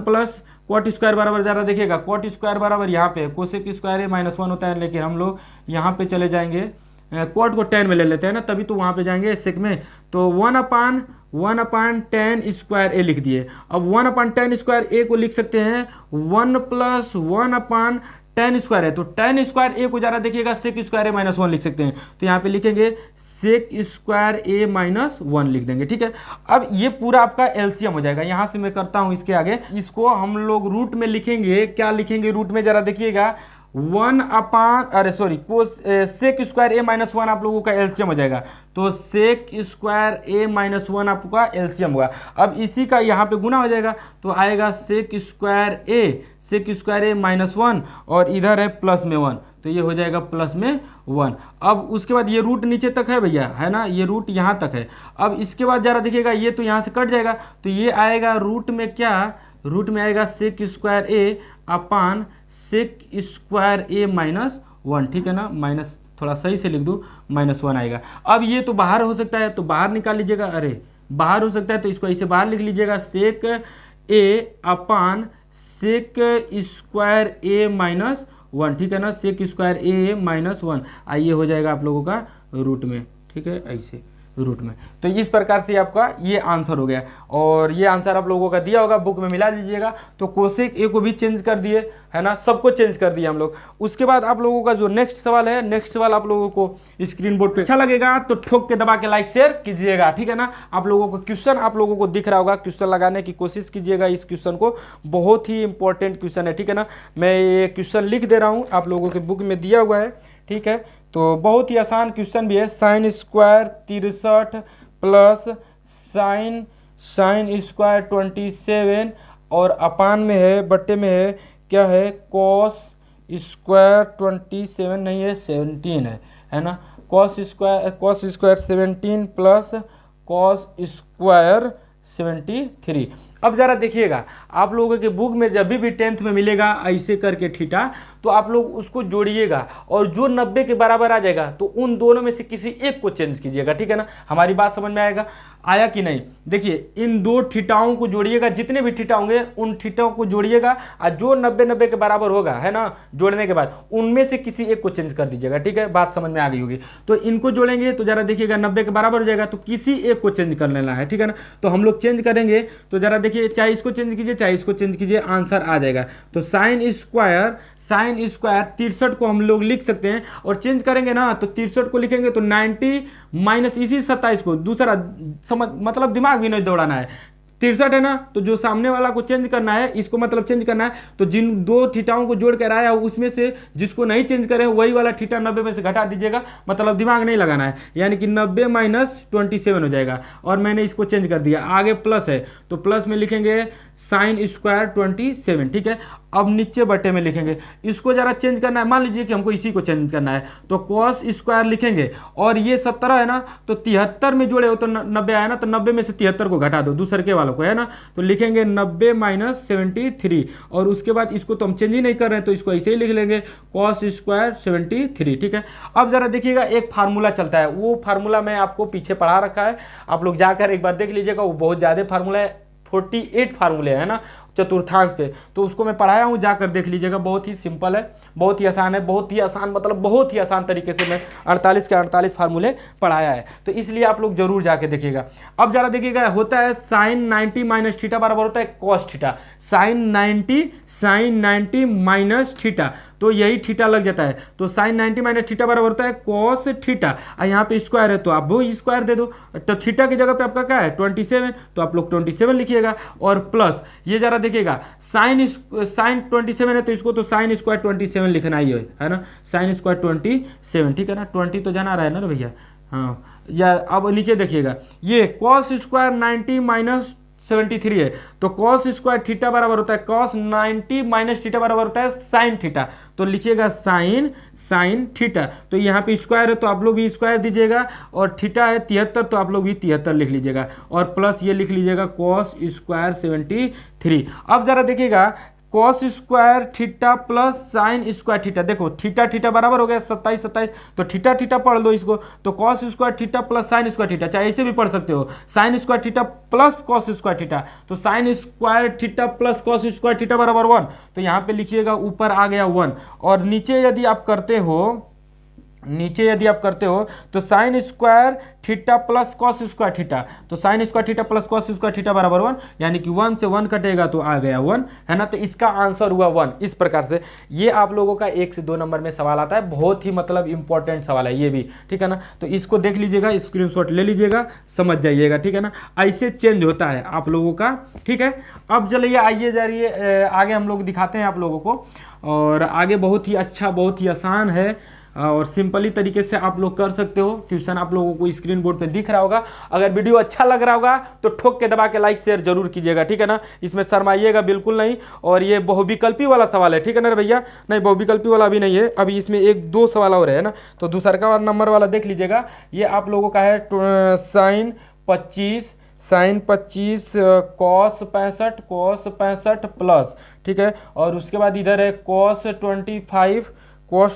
प्लस कॉट स्क्वायर बराबर, ज़रा देखिएगा कॉट स्क्वायर बराबर यहाँ पे कोसेक स्क्वायर ए माइनस 1 होता है, लेकिन हम लोग यहाँ पे चले जाएंगे, कॉट को 10 में ले लेते हैं ना, तभी तो वहाँ पे जाएंगे सेक में। तो 1 अपान 10 स्क्वायर ए लिख दिए। अब 1 अपान 10 स्क्वायर ए को लिख सकते हैं 1 प्लस 1 अपान 10 स्क्वायर है, तो 10 स्क्वायर ए को जरा देखिएगा सेक स्क्वायर ए माइनस 1 लिख सकते हैं, तो यहाँ पे लिखेंगे सेक स्क्वायर ए माइनस 1 लिख देंगे, ठीक है। अब ये पूरा आपका एलसीएम हो जाएगा। यहाँ से मैं करता हूँ इसके आगे, इसको हम लोग रूट में लिखेंगे, क्या लिखेंगे रूट में, जरा देखिएगा 1 अपान सेक स्क्वायर ए माइनस 1 आप लोगों का एलसीएम हो जाएगा, तो सेक स्क्वायर ए माइनस 1 आपका एलसीएम होगा। अब इसी का यहाँ पे गुना हो जाएगा, तो आएगा सेक स्क्वायर ए माइनस 1, और इधर है प्लस में 1, तो ये हो जाएगा प्लस में 1। अब उसके बाद ये रूट नीचे तक है भैया, है ना, ये रूट यहाँ तक है। अब इसके बाद जरा देखिएगा ये तो यहाँ से कट जाएगा, तो ये आएगा रूट में क्या, रूट में आएगा सेक स्क्वायर ए अपान सेक स्क्वायर ए माइनस 1, ठीक है ना, माइनस थोड़ा सही से लिख दूँ, -1 आएगा। अब ये तो बाहर हो सकता है, तो बाहर निकाल लीजिएगा, अरे बाहर हो सकता है तो इसको ऐसे बाहर लिख लीजिएगा, सेक ए अपान सेक स्क्वायर ए माइनस 1, ठीक है ना, सेक स्क्वायर ए माइनस 1, आइए हो जाएगा आप लोगों का रूट में, ठीक है, ऐसे रूट में। तो इस प्रकार से आपका ये आंसर हो गया, और ये आंसर आप लोगों का दिया होगा, बुक में मिला दीजिएगा। तो कोसेक ए को भी चेंज कर दिए, है ना, सबको चेंज कर दिया हम लोग। उसके बाद आप लोगों का जो नेक्स्ट सवाल है, नेक्स्ट सवाल आप लोगों को स्क्रीन बोर्ड पे अच्छा लगेगा तो ठोक के दबा के लाइक शेयर कीजिएगा, ठीक है ना। आप लोगों को क्वेश्चन आप लोगों को दिख रहा होगा, क्वेश्चन लगाने की कोशिश कीजिएगा इस क्वेश्चन को, बहुत ही इंपॉर्टेंट क्वेश्चन है, ठीक है ना। मैं ये क्वेश्चन लिख दे रहा हूँ, आप लोगों के बुक में दिया हुआ है, ठीक है। तो बहुत ही आसान क्वेश्चन भी है, sine square 63 plus sine square 27, और अपान में है, बट्टे में है, क्या है, कॉस स्क्वायर 27 नहीं है, 17 है ना, cos square 17 plus cos square 73। अब ज़रा देखिएगा, आप लोगों के बुक में जब भी 10th में मिलेगा ऐसे करके थीटा, तो आप लोग उसको जोड़िएगा, और जो 90 के बराबर आ जाएगा तो उन दोनों में से किसी एक को चेंज कीजिएगा, ठीक है ना। हमारी बात समझ में आया कि नहीं। देखिए इन दो थीटाओं को जोड़िएगा, जितने भी थीटा होंगे उन थीटाओं को जोड़िएगा, और जो 90 के बराबर होगा, है ना, जोड़ने के बाद उनमें से किसी एक को चेंज कर दीजिएगा, ठीक है, बात समझ में आ गई होगी। तो इनको जोड़ेंगे तो जरा देखिएगा 90 के बराबर हो जाएगा, तो किसी एक को चेंज कर लेना है, ठीक है ना। तो हम लोग चेंज करेंगे, तो जरा देखिए, चाहे इसको चेंज कीजिए चाहे इसको चेंज कीजिए, आंसर आ जाएगा। तो साइन स्क्वायर 63 को हम लोग लिख सकते हैं, और चेंज करेंगे ना तो 63 को लिखेंगे तो 90 माइनस इसी 27 को, दूसरा मतलब दिमाग भी नहीं दौड़ाना है, 63 है ना, तो जो सामने वाला को चेंज करना है, इसको मतलब चेंज करना है, तो जिन दो थीटाओं को जोड़ कर आया उसमें से जिसको नहीं चेंज करें वही वाला थीटा 90 में से घटा दीजिएगा, मतलब दिमाग नहीं लगाना है, यानी कि 90 माइनस 27 हो जाएगा। और मैंने इसको चेंज कर दिया, आगे प्लस है तो प्लस में लिखेंगे साइन स्क्वायर 27, ठीक है। अब नीचे बटे में लिखेंगे, इसको जरा चेंज करना है, मान लीजिए कि हमको इसी को चेंज करना है, तो कॉस स्क्वायर लिखेंगे, और ये 17 है ना, तो 73 में जोड़े हो तो 90 आया ना, तो 90 में से 73 को घटा दो, दूसरे के वालों को, है ना, तो लिखेंगे 90 माइनस 73, और उसके बाद इसको तो हम चेंज ही नहीं कर रहे हैं, तो इसको ऐसे ही लिख लेंगे कॉस स्क्वायर 73, ठीक है। अब जरा देखिएगा, एक फार्मूला चलता है, वो फार्मूला मैं आपको पीछे पढ़ा रखा है, आप लोग जाकर एक बार देख लीजिएगा, वो बहुत ज़्यादा फार्मूला है, 48 फार्मूले है ना चतुर्थांश पे, तो उसको मैं पढ़ाया हूँ, जाकर देख लीजिएगा, बहुत ही सिंपल है, बहुत ही आसान है, बहुत ही आसान, मतलब बहुत ही आसान तरीके से मैं 48 के 48 फार्मूले पढ़ाया है, तो इसलिए आप लोग जरूर जाके देखिएगा। अब जरा देखिएगा, होता है साइन 90 माइनस थीटा बराबर होता है cos theta, sine 90 minus theta, तो यही थीटा लग जाता है, तो साइन 90 माइनस थीटा बराबर होता है कॉस थीटा, और यहाँ पे स्क्वायर है तो आप वो स्क्वायर दे दो, तो थीटा की जगह पे आपका क्या है 27, तो आप लोग 27 लिखिएगा, और प्लस ये जरा देखिएगा, साइन 27 है, तो इसको तो साइन स्क्वायर 27 लिखना ही है ना, साइन स्क्वायर 27, ठीक है ना, 20 तो जाना रहा है ना भैया, हाँ। या अब नीचे देखिएगा, ये कॉस स्क्वायर 90 माइनस 73 है, तो कॉस स्क्वायर थीटा बराबर होता है कॉस 90 माइनस थीटा बराबर होता है साइन थीटा, तो लिखिएगा साइन थीटा, तो यहाँ पे स्क्वायर है तो आप लोग भी स्क्वायर दीजिएगा, और थीटा है 73 तो आप लोग भी 73 लिख लीजिएगा, और प्लस ये लिख लीजिएगा कॉस स्क्वायर 73। अब जरा देखिएगा, cos square theta plus sine square theta, देखो थीटा बराबर हो गया 27, तो थीटा पढ़ लो इसको, तो cos square theta plus sine square theta, चाहे ऐसे भी पढ़ सकते हो, sine square theta plus cos square theta, तो sine square theta plus cos square theta बराबर 1, तो यहाँ पे लिखिएगा ऊपर आ गया 1, और नीचे यदि आप करते हो तो sine square theta plus cos square theta, तो sine square theta plus cos square theta बराबर 1, यानी कि 1 से 1 कटेगा तो आ गया 1, है ना, तो इसका आंसर हुआ 1। इस प्रकार से ये आप लोगों का 1 से 2 नंबर में सवाल आता है, बहुत ही मतलब इंपॉर्टेंट सवाल है ये भी, ठीक है ना, तो इसको देख लीजिएगा, स्क्रीनशॉट ले लीजिएगा, समझ जाइएगा, ठीक है ना, ऐसे चेंज होता है आप लोगों का, ठीक है। अब चलिए आइए जरिए आगे हम लोग दिखाते हैं आप लोगों को, और आगे बहुत ही अच्छा, बहुत ही आसान है, और सिंपली तरीके से आप लोग कर सकते हो। क्वेश्चन आप लोगों को स्क्रीन बोर्ड पे दिख रहा होगा, अगर वीडियो अच्छा लग रहा होगा तो ठोक के दबा के लाइक शेयर जरूर कीजिएगा, ठीक है ना, इसमें शर्माइएगा बिल्कुल नहीं। और ये बहुविकल्पी वाला सवाल है, ठीक है ना भैया, नहीं बहुविकल्पी वाला अभी नहीं है, अभी इसमें 1-2 सवाल और है ना, तो दूसरा का नंबर वाला देख लीजिएगा, ये आप लोगों का है साइन 25 कॉस 65 प्लस, ठीक है, और उसके बाद इधर है कॉस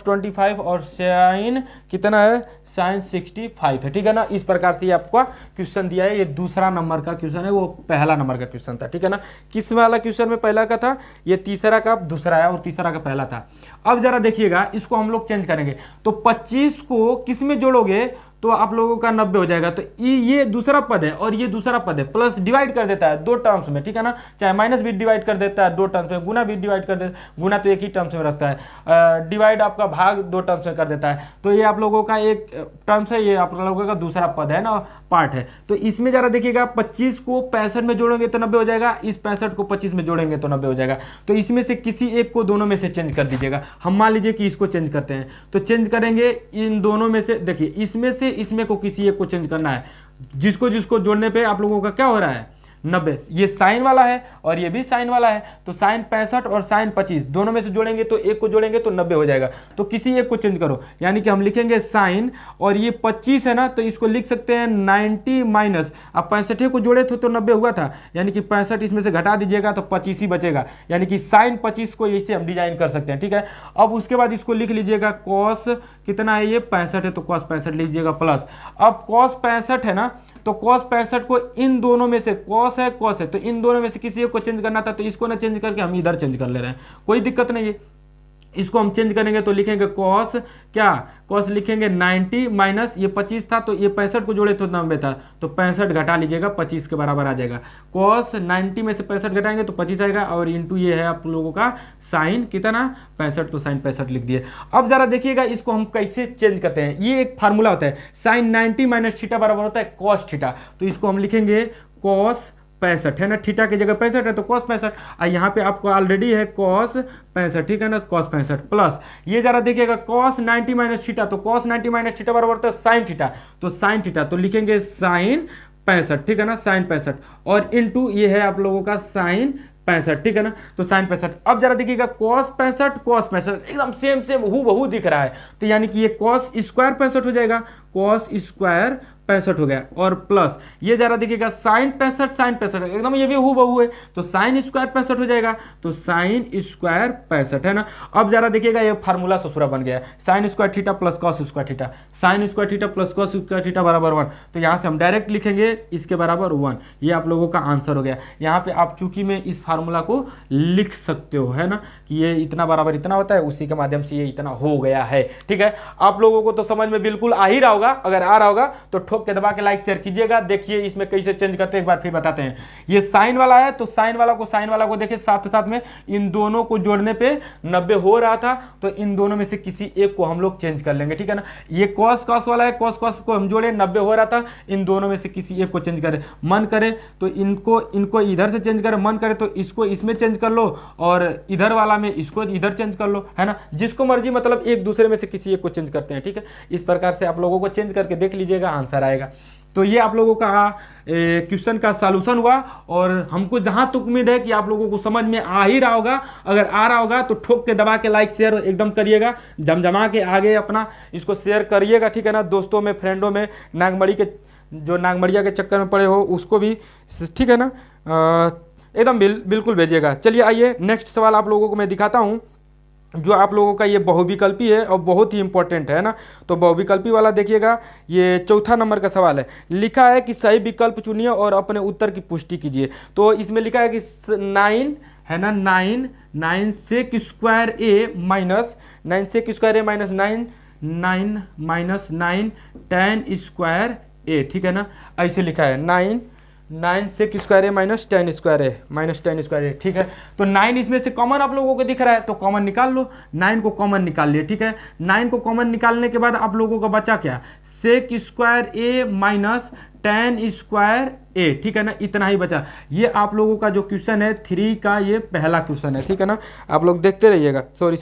25 और साइन कितना है, साइन 65 है, ठीक है ना। इस प्रकार से ये आपका क्वेश्चन दिया है, ये दूसरा नंबर का क्वेश्चन है, वो पहला नंबर का क्वेश्चन था, ठीक है ना। किस वाला क्वेश्चन में पहला का था, ये तीसरा का दूसरा है, और तीसरा का पहला था। अब जरा देखिएगा, इसको हम लोग चेंज करेंगे, तो 25 को किस में जोड़ोगे तो आप लोगों का 90 हो जाएगा, तो ये दूसरा पद है और ये दूसरा पद है, प्लस डिवाइड कर देता है 2 टर्म्स में, ठीक है ना, चाहे माइनस भी डिवाइड कर देता है 2 टर्म्स में, गुना भी डिवाइड कर देता है, गुना तो एक ही टर्म्स में रखता है, डिवाइड आपका भाग 2 टर्म्स में कर देता है, तो ये आप लोगों का एक टर्म्स है, ये आप लोगों का दूसरा पद है ना, पार्ट है। तो इसमें जरा देखिएगा, 25 को 65 में जोड़ेंगे तो 90 हो जाएगा, इस 65 को 25 में जोड़ेंगे तो 90 हो जाएगा, तो इसमें से किसी एक को दोनों में से चेंज कर दीजिएगा। हम मान लीजिए कि इसको चेंज करते हैं, तो चेंज करेंगे इन दोनों में से, देखिए इसमें से इसमें को किसी एक को चेंज करना है, जिसको जोड़ने पे आप लोगों का क्या हो रहा है 90, ये साइन वाला है और ये भी साइन वाला है, तो साइन 65 और साइन 25 दोनों में से जोड़ेंगे तो एक को जोड़ेंगे तो 90 हो जाएगा, तो किसी एक को चेंज करो, यानी कि हम लिखेंगे साइन, और ये 25 है ना, तो इसको लिख सकते हैं 90 माइनस, अब 65 को जोड़े थे तो 90 हुआ था, यानी कि 65 इसमें से घटा दीजिएगा तो 25 ही बचेगा, यानी कि साइन 25 को इसे हम डिजाइन कर सकते हैं, ठीक है। अब उसके बाद इसको लिख लीजिएगा कॉस कितना है, ये 65 है, तो कॉस 65 लीजिएगा प्लस, अब कॉस 65 है ना, तो कॉस 65 को इन दोनों में से, कॉस है तो इन दोनों में से किसी एक को चेंज करना था, तो इसको ना चेंज करके हम इधर चेंज कर ले रहे हैं, कोई दिक्कत नहीं है। इसको हम चेंज करेंगे तो लिखेंगे कॉस, क्या कॉस लिखेंगे 90 माइनस ये 25 था, तो ये 65 को जोड़े तो 90 था, तो 65 घटा लीजिएगा 25 के बराबर आ जाएगा, कॉस 90 में से 65 घटाएंगे तो 25 आएगा, और इंटू ये है आप लोगों का साइन कितना 65, तो साइन 65 लिख दिए। अब जरा देखिएगा इसको हम कैसे चेंज करते हैं, ये एक फार्मूला होता है, साइन 90 माइनस थीटा बराबर होता है कॉस थीटा, तो इसको हम लिखेंगे कॉस 65 है ना, थीटा की जगह 65 है तो कॉस 65, और यहाँ पे आपको ऑलरेडी है कॉस 65, ठीक है ना, कॉस 65 प्लस ये जरा देखिएगा कॉस 90 माइनस थीटा, तो कॉस 90 माइनस थीटा बराबर होता है साइन थीटा, तो साइन थीटा तो लिखेंगे साइन 65, ठीक है ना, साइन 65, और इनटू ये है आप लोगों का साइन 65, ठीक है ना। तो साइन 65, अब जरा देखिएगा कॉस 65 एकदम सेम हूबहू दिख रहा है, तो यानी कि ये कॉस स्क्वायर 65 हो जाएगा, कॉस स्क्वायर 65 हो गया, और प्लस ये जरा देखिएगा साइन 65 एकदम ये भी हूबहू है, तो साइन स्क्वायर 65 हो जाएगा, तो साइन स्क्वायर 65 है ना। अब जरा देखिएगा ये फार्मूला ससुरा बन गया, sign square theta plus cos square theta, sign square theta plus cos square theta बराबर 1, तो यहाँ से हम डायरेक्ट लिखेंगे इसके बराबर 1, ये आप लोगों का आंसर हो गया। यहाँ पे आप चूंकि में इस फार्मूला को लिख सकते हो, है ना, कि ये इतना बराबर इतना होता है, उसी के माध्यम से ये इतना हो गया है, ठीक है। आप लोगों को तो समझ में बिल्कुल आ ही रहा होगा, अगर आ रहा होगा तो ठोक के दबा के लाइक शेयर कीजिएगा। देखिए इसमें कैसे चेंज करते हैं, एक बार फिर बताते हैं। ये साइन वाला है, तो साइन वाला को देखिए साथ साथ में इन दोनों को जोड़ने पे 90 हो रहा था, तो इन दोनों में से किसी एक को हम लोग चेंज कर लेंगे, ठीक है ना। ये कॉस वाला है, कॉस को हम जोड़े 90 हो रहा था, इन दोनों में से किसी एक को चेंज करें, मन करे तो इनको इधर से चेंज करें, मन करे तो इसको इसमें चेंज कर लो, और इधर वाला में इसको इधर चेंज कर लो, है ना, जिसको मर्जी, मतलब एक दूसरे में से किसी एक को चेंज करते हैं, ठीक है। इस प्रकार से आप लोगों को चेंज करके देख लीजिएगा, आंसर आएगा। तो ये आप लोगों का क्वेश्चन का सॉल्यूशन हुआ, और हमको जहां तक उम्मीद है कि आप लोगों को समझ में आ ही रहा होगा। अगर आ रहा होगा तो ठोक के दबा के लाइक शेयर एकदम करिएगा, जमजमा के आगे अपना इसको शेयर करिएगा, ठीक है ना, दोस्तों में, फ्रेंडों में, नागमड़िया के चक्कर में पड़े हो उसको भी, ठीक है ना, एकदम बिल्कुल भेजिएगा। चलिए आइए नेक्स्ट सवाल आप लोगों को मैं दिखाता हूँ, जो आप लोगों का ये बहुविकल्पी है और बहुत ही इंपॉर्टेंट है ना। तो बहुविकल्पी वाला देखिएगा, ये चौथा नंबर का सवाल है। लिखा है कि सही विकल्प चुनिए और अपने उत्तर की पुष्टि कीजिए। तो इसमें लिखा है कि 9 है ना, 9 सेक स्क्वायर ए माइनस 9 सेक स्क्वायर ए माइनस 9 माइनस 9 टेन स्क्वायर ए, ठीक है ना, ऐसे लिखा है। 9 सेक स्क्वायर ए माइनस 10 स्क्वायर ए, ठीक है। तो 9 इसमें से कॉमन आप लोगों को दिख रहा है, तो कॉमन निकाल लो, 9 को कॉमन निकाल लिए, ठीक है। 9 को कॉमन निकालने के बाद आप लोगों का बचा क्या, सेक स्क्वायर ए माइनस 10 स्क्वायर ए, ठीक है ना, इतना ही बचा। ये आप लोगों का जो क्वेश्चन है 3 का, ये पहला क्वेश्चन है, ठीक है ना, आप लोग देखते रहिएगा। सॉरी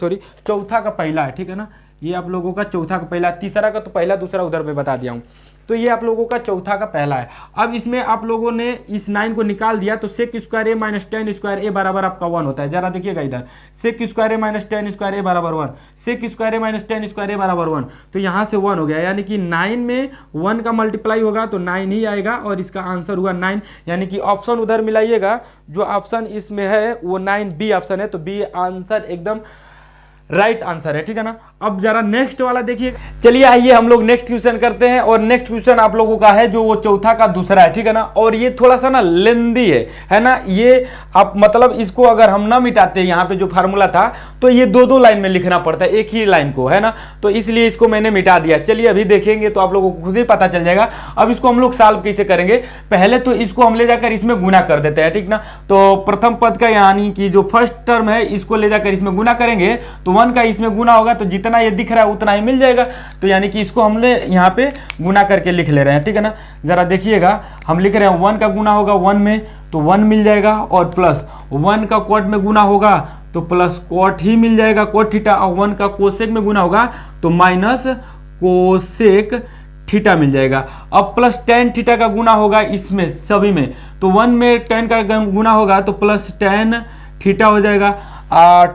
चौथा का पहला है, ठीक है ना, ये आप लोगों का चौथा का पहला, तीसरा का तो पहला दूसरा उधर पे बता दिया हूँ। तो ये आप लोगों का चौथा का पहला है। अब इसमें आप लोगों ने इस 9 को निकाल दिया, तो सेक स्क्वायर ए माइनस 10 स्क्वायर ए बराबर आपका 1 होता है। जरा देखिएगा इधर, सेक स्क्वायर ए माइनस 10 स्क्वायर ए बराबर 1, सेक स्क्वायर ए माइनस 10 स्क्वायर ए बराबर 1, तो यहाँ से 1 हो गया, यानी कि 9 में 1 का मल्टीप्लाई होगा तो 9 ही आएगा, और इसका आंसर हुआ 9। यानी कि ऑप्शन उधर मिलाइएगा, जो ऑप्शन इसमें है वो 9 बी ऑप्शन है, तो बी आंसर एकदम राइट आंसर है, ठीक है ना। अब जरा नेक्स्ट वाला देखिए। चलिए आइए हम लोग नेक्स्ट क्वेश्चन करते हैं, और नेक्स्ट क्वेश्चन आप लोगों का है जो वो चौथा का दूसरा है, ठीक है ना, और ये थोड़ा सा ना लेंदी है ना। ये आप मतलब इसको अगर हम ना मिटाते यहाँ पे जो फार्मूला था, तो ये दो लाइन में लिखना पड़ता है, एक ही लाइन को, है ना, तो इसलिए इसको मैंने मिटा दिया। चलिए अभी देखेंगे तो आप लोगों को खुद ही पता चल जाएगा। अब इसको हम लोग सॉल्व कैसे करेंगे, पहले तो इसको हम ले जाकर इसमें गुना कर देते हैं, ठीक ना। तो प्रथम पद का यानी कि जो फर्स्ट टर्म है इसको ले जाकर इसमें गुना करेंगे, तो 1 का इसमें गुना होगा, तो जितना ये दिख रहा है उतना ही मिल जाएगा। तो यानी कि इसको हमने यहाँ पे गुना करके लिख ले रहे हैं, ठीक है ना। जरा देखिएगा, हम लिख रहे हैं 1 का गुना होगा 1 में, तो 1 मिल जाएगा, और प्लस 1 का कॉट में गुना होगा तो प्लस कॉट ही मिल जाएगा, कॉट थीटा, और 1 का कोसेक में गुना होगा तो माइनस कोसेक थीटा मिल जाएगा। अब प्लस टेन थीटा का गुना होगा इसमें सभी में, तो 1 में 10 का गुना होगा तो प्लस टेन थीटा हो जाएगा,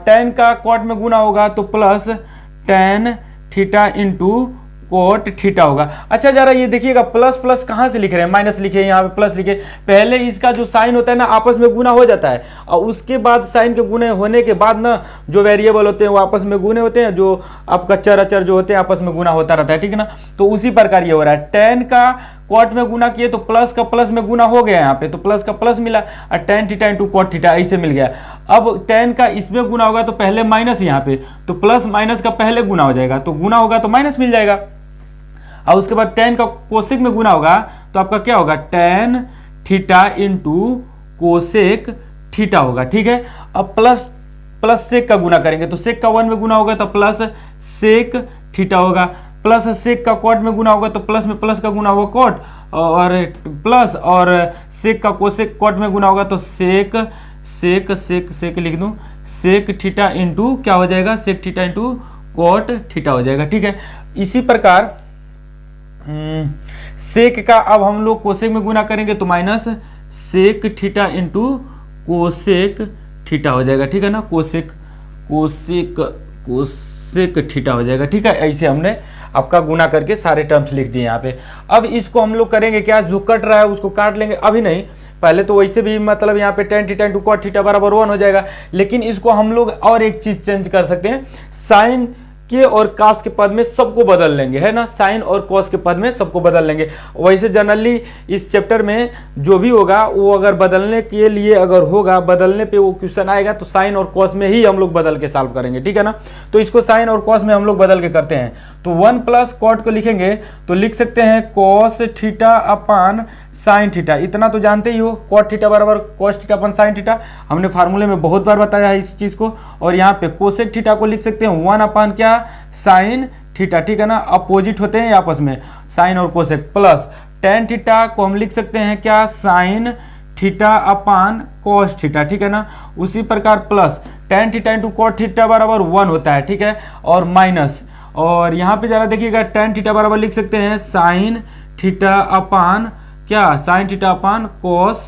10 का कॉट में गुना होगा तो plus 10 theta into cot theta होगा। अच्छा जरा ये देखिएगा, प्लस प्लस कहाँ से लिख रहे हैं, माइनस लिखे, यहाँ पे प्लस लिखे। पहले इसका जो साइन होता है ना आपस में गुना हो जाता है, और उसके बाद साइन के गुने होने के बाद ना जो वेरिएबल होते हैं वो आपस में गुने होते हैं, जो आपका चर अचर जो होते हैं आपस में गुना होता रहता है, ठीक है ना। तो उसी प्रकार ये हो रहा है, 10 का कॉट में गुना किए तो प्लस का प्लस में गुना हो गया यहाँ पे, तो प्लस का प्लस मिला, और tan theta into cot theta ऐसे मिल गया। अब 10 का इसमें गुना होगा तो पहले माइनस यहाँ पे, तो प्लस माइनस का पहले गुना हो जाएगा, तो गुना होगा तो माइनस मिल जाएगा, और उसके बाद 10 का कोसेक में गुना होगा तो आपका क्या होगा, ten theta into cosec theta होगा, ठीक है। अब प्लस प्लस सेक का गुना करेंगे तो सेक का 1 में गुना होगा तो प्लस सेक थीटा होगा, प्लस सेक का कॉट में गुना होगा तो प्लस में प्लस का गुना होगा कॉट, और प्लस और सेक का कोसेक कॉट में गुना होगा तो सेक सेक सेक सेक लिख दूं, सेक थीटा इंटू क्या हो जाएगा, sec theta into cot theta हो जाएगा, ठीक है। इसी प्रकार सेक का अब हम लोग कोसेक में गुना करेंगे तो minus sec theta into cosec theta हो जाएगा, ठीक है ना, कोसेक कोसेक कोसेक थीटा हो जाएगा, ठीक है। ऐसे हमने आपका गुना करके सारे टर्म्स लिख दिए यहाँ पे। अब इसको हम लोग करेंगे क्या, जो कट रहा है उसको काट लेंगे, अभी नहीं, पहले तो वैसे भी मतलब यहाँ पे tan theta into cot theta बराबर 1 हो जाएगा, लेकिन इसको हम लोग और एक चीज चेंज कर सकते हैं, साइन के और कास के पद में सबको बदल लेंगे, है ना, साइन और कॉस के पद में सबको बदल लेंगे। वैसे जनरली इस चैप्टर में जो भी होगा वो अगर बदलने के लिए अगर होगा, बदलने पे वो क्वेश्चन आएगा तो साइन और कॉस में ही हम लोग बदल के सॉल्व करेंगे, ठीक है ना। तो इसको साइन और कॉस में हम लोग बदल के करते हैं, तो 1 प्लस कॉट को लिखेंगे तो लिख सकते हैं cos theta upon sine theta, इतना तो जानते ही हो, कॉट थीटा बराबर कॉस थीटा अपन साइन थीटा, हमने फार्मूले में बहुत बार बताया है इस चीज को। और यहाँ पे कोसेक थीटा को लिख सकते हैं 1 अपान क्या, साइन थीटा, ठीक है ना, अपोजिट होते हैं आपस में साइन और कोसेक, प्लस tan थीटा को हम लिख सकते हैं क्या, sine theta upon cos theta, ठीक है ना। उसी प्रकार plus tan theta into cot theta बराबर 1 होता है, ठीक है, और माइनस, और यहाँ पे जरा देखिएगा tan थीटा बराबर लिख सकते हैं साइन थीटा अपान क्या, sine theta upon cos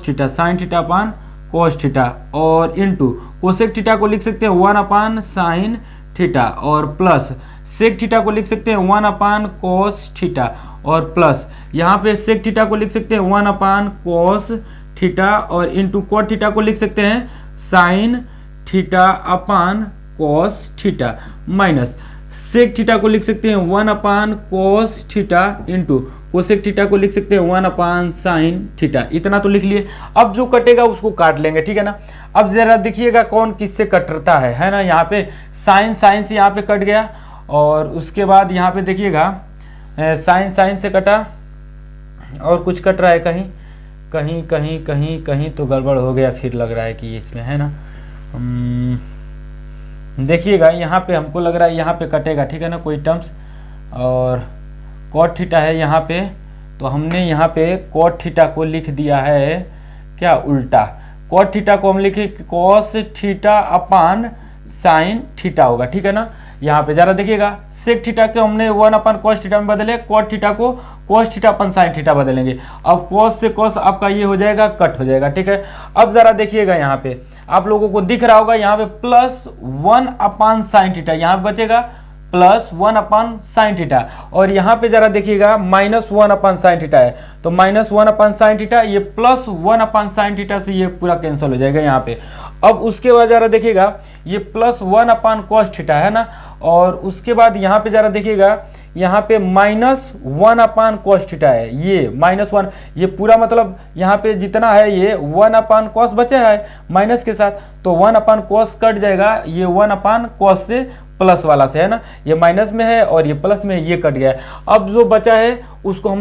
theta, sine theta upon cos theta, और इंटू कोसेक थीटा को लिख सकते हैं 1 अपान साइन थीटा, और प्लस सेक थीटा को लिख सकते हैं 1 अपान कॉस थीटा, और प्लस यहाँ पे सेक थीटा को लिख सकते हैं 1 अपान कॉस थीटा, और इंटू कॉट थीटा को लिख सकते हैं sine theta upon cos theta, minus sec theta को लिख सकते हैं 1 upon cos theta, into cosec theta को लिख सकते हैं 1 अपान साइन थीटा, इतना तो लिख लिए। अब जो कटेगा उसको काट लेंगे, ठीक है ना। अब जरा देखिएगा कौन किससे कटता है ना, यहाँ पे साइन से यहाँ पे कट गया, और उसके बाद यहाँ पे देखिएगा साइन से कटा, और कुछ कट रहा है कहीं तो गड़बड़ हो गया, फिर लग रहा है कि इसमें है ना, देखिएगा यहाँ पे हमको लग रहा है यहाँ पे कटेगा, ठीक है ना, कोई टर्म्स, और कॉट थीटा है यहाँ पे, तो हमने यहाँ पे कॉट थीटा को लिख दिया है क्या, उल्टा, कॉट थीटा को हम लिखे cos theta upon sine theta होगा, ठीक है ना। यहाँ पे जरा देखिएगा सेक थीटा को हमने 1 अपन कॉस थीटा में बदले, कॉट थीटा को कॉस थीटा अपन साइन थीटा बदलेंगे, अब कॉस से कॉस आपका ये हो जाएगा, कट हो जाएगा, ठीक है। अब जरा देखिएगा यहाँ पे आप लोगों को दिख रहा होगा यहाँ पे प्लस 1 अपान साइन थीटा, यहाँ पे बचेगा प्लस 1 अपान साइन थीटा, और यहाँ पे जरा देखिएगा माइनस 1 अपान साइन थीटा है, तो माइनस 1 अपान साइन थीटा, ये प्लस 1 अपान साइन थीटा से ये पूरा कैंसिल हो जाएगा यहाँ पे। अब उसके बाद जरा देखिएगा ये प्लस 1 अपान कॉस थीटा है ना, और उसके बाद यहाँ पे जरा देखिएगा यहाँ पे माइनस 1 अपान कॉस थीटा है, ये माइनस 1, ये पूरा मतलब यहाँ पे जितना है ये 1 अपान कॉस बचा है माइनस के साथ, तो 1 अपान कॉस कट जाएगा, ये 1 अपान कॉस से प्लस वाला से है ना, ये माइनस में है और ये प्लस में, ये कट गया है। अब जो बचा है उसको हम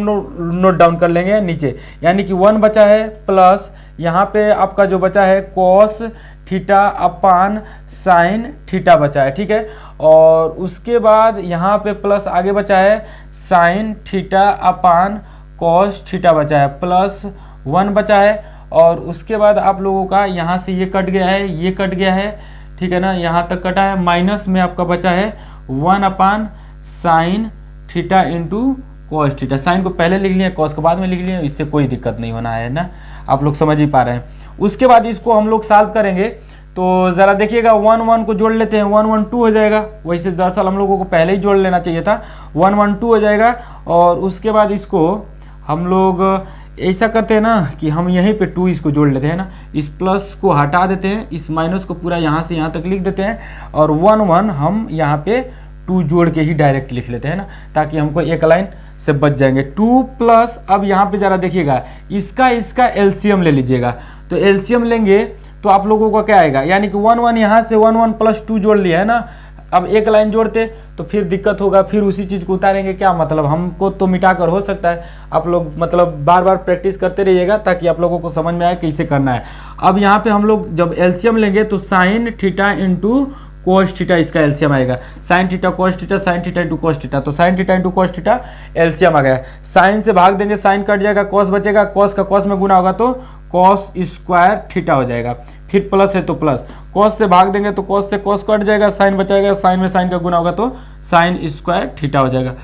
नोट डाउन कर लेंगे नीचे, यानी कि 1 बचा है प्लस यहाँ पे आपका जो बचा है cos theta upon sine theta बचा है, ठीक है, और उसके बाद यहाँ पे प्लस आगे बचा है sign theta upon cos theta बचा है, प्लस 1 बचा है, और उसके बाद आप लोगों का यहाँ से ये कट गया है, ये कट गया है, ठीक है ना, यहाँ तक कटा है, माइनस में आपका बचा है 1 upon sine theta into cos theta, sine को पहले लिख लिया, कॉस को बाद में लिख लिया, इससे कोई दिक्कत नहीं होना है ना, आप लोग समझ ही पा रहे हैं। उसके बाद इसको हम लोग सॉल्व करेंगे, तो ज़रा देखिएगा 1 1 को जोड़ लेते हैं, 1 1 2 हो जाएगा, वैसे दरअसल हम लोगों को पहले ही जोड़ लेना चाहिए था, 1 1 2 हो जाएगा, और उसके बाद इसको हम लोग ऐसा करते हैं ना कि हम यहीं पे 2 इसको जोड़ लेते हैं ना, इस प्लस को हटा देते हैं, इस माइनस को पूरा यहाँ से यहाँ तक लिख देते हैं, और 1 1 हम यहाँ पे 2 जोड़ के ही डायरेक्ट लिख लेते हैं ना, ताकि हमको एक लाइन से बच जाएंगे। 2 प्लस, अब यहाँ पे ज़रा देखिएगा इसका एलसीएम ले लीजिएगा, तो एलसीएम लेंगे तो आप लोगों को क्या आएगा, यानी कि 1 1 यहाँ से 1 1 प्लस 2 जोड़ लिया है ना, अब एक लाइन जोड़ते तो फिर दिक्कत होगा, फिर उसी चीज़ को उतारेंगे, क्या मतलब, हमको तो मिटाकर हो सकता है, आप लोग मतलब बार बार प्रैक्टिस करते रहिएगा ताकि आप लोगों को समझ में आए कैसे करना है। अब यहाँ पे हम लोग जब एलसीएम लेंगे तो sine theta into cos theta इसका एलसीएम आएगा, sine theta cos theta, sine theta into cos theta, तो sine theta into cos theta LCM आ गया। साइन से भाग देंगे, साइन कट जाएगा, कोस बचेगा, कोस का कोस में गुना होगा तो कोस स्क्वायर थीटा हो जाएगा, फिर प्लस है तो प्लस, कोस से भाग देंगे तो कोस से कोस कट जाएगा, साइन बचाएगा, साइन में साइन का गुना होगा तो साइन स्क्वायर थीटा हो जाएगा,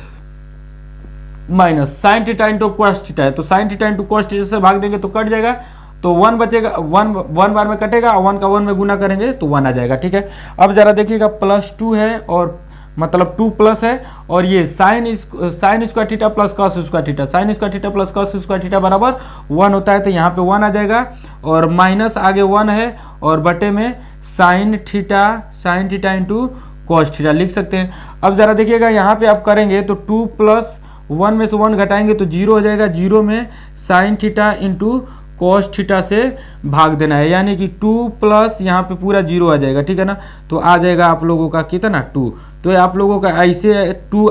minus sign theta into cos theta है, तो sine theta into cos theta से भाग देंगे तो कट जाएगा, तो 1 बचेगा, 1 बार में कटेगा, 1 का 1 में गुना करेंगे तो 1 आ जाएगा, ठीक है। अब जरा देखिएगा +2 है और मतलब 2 प्लस है, और ये sign square theta plus cos square theta, sign square theta plus cos square theta बराबर 1 होता है, तो यहाँ पे 1 आ जाएगा, और माइनस आगे 1 है, और बटे में sign theta into cos theta लिख सकते हैं। अब जरा देखिएगा यहाँ पे आप करेंगे तो 2 + 1 में से 1 घटाएंगे तो 0 हो जाएगा, 0 में sign theta into cos theta से भाग देना है, यानी कि 2 प्लस यहाँ पे पूरा 0 आ जाएगा, ठीक है ना। तो आ जाएगा आप लोगों का कितना 2, तो आप लोगों का ऐसे 2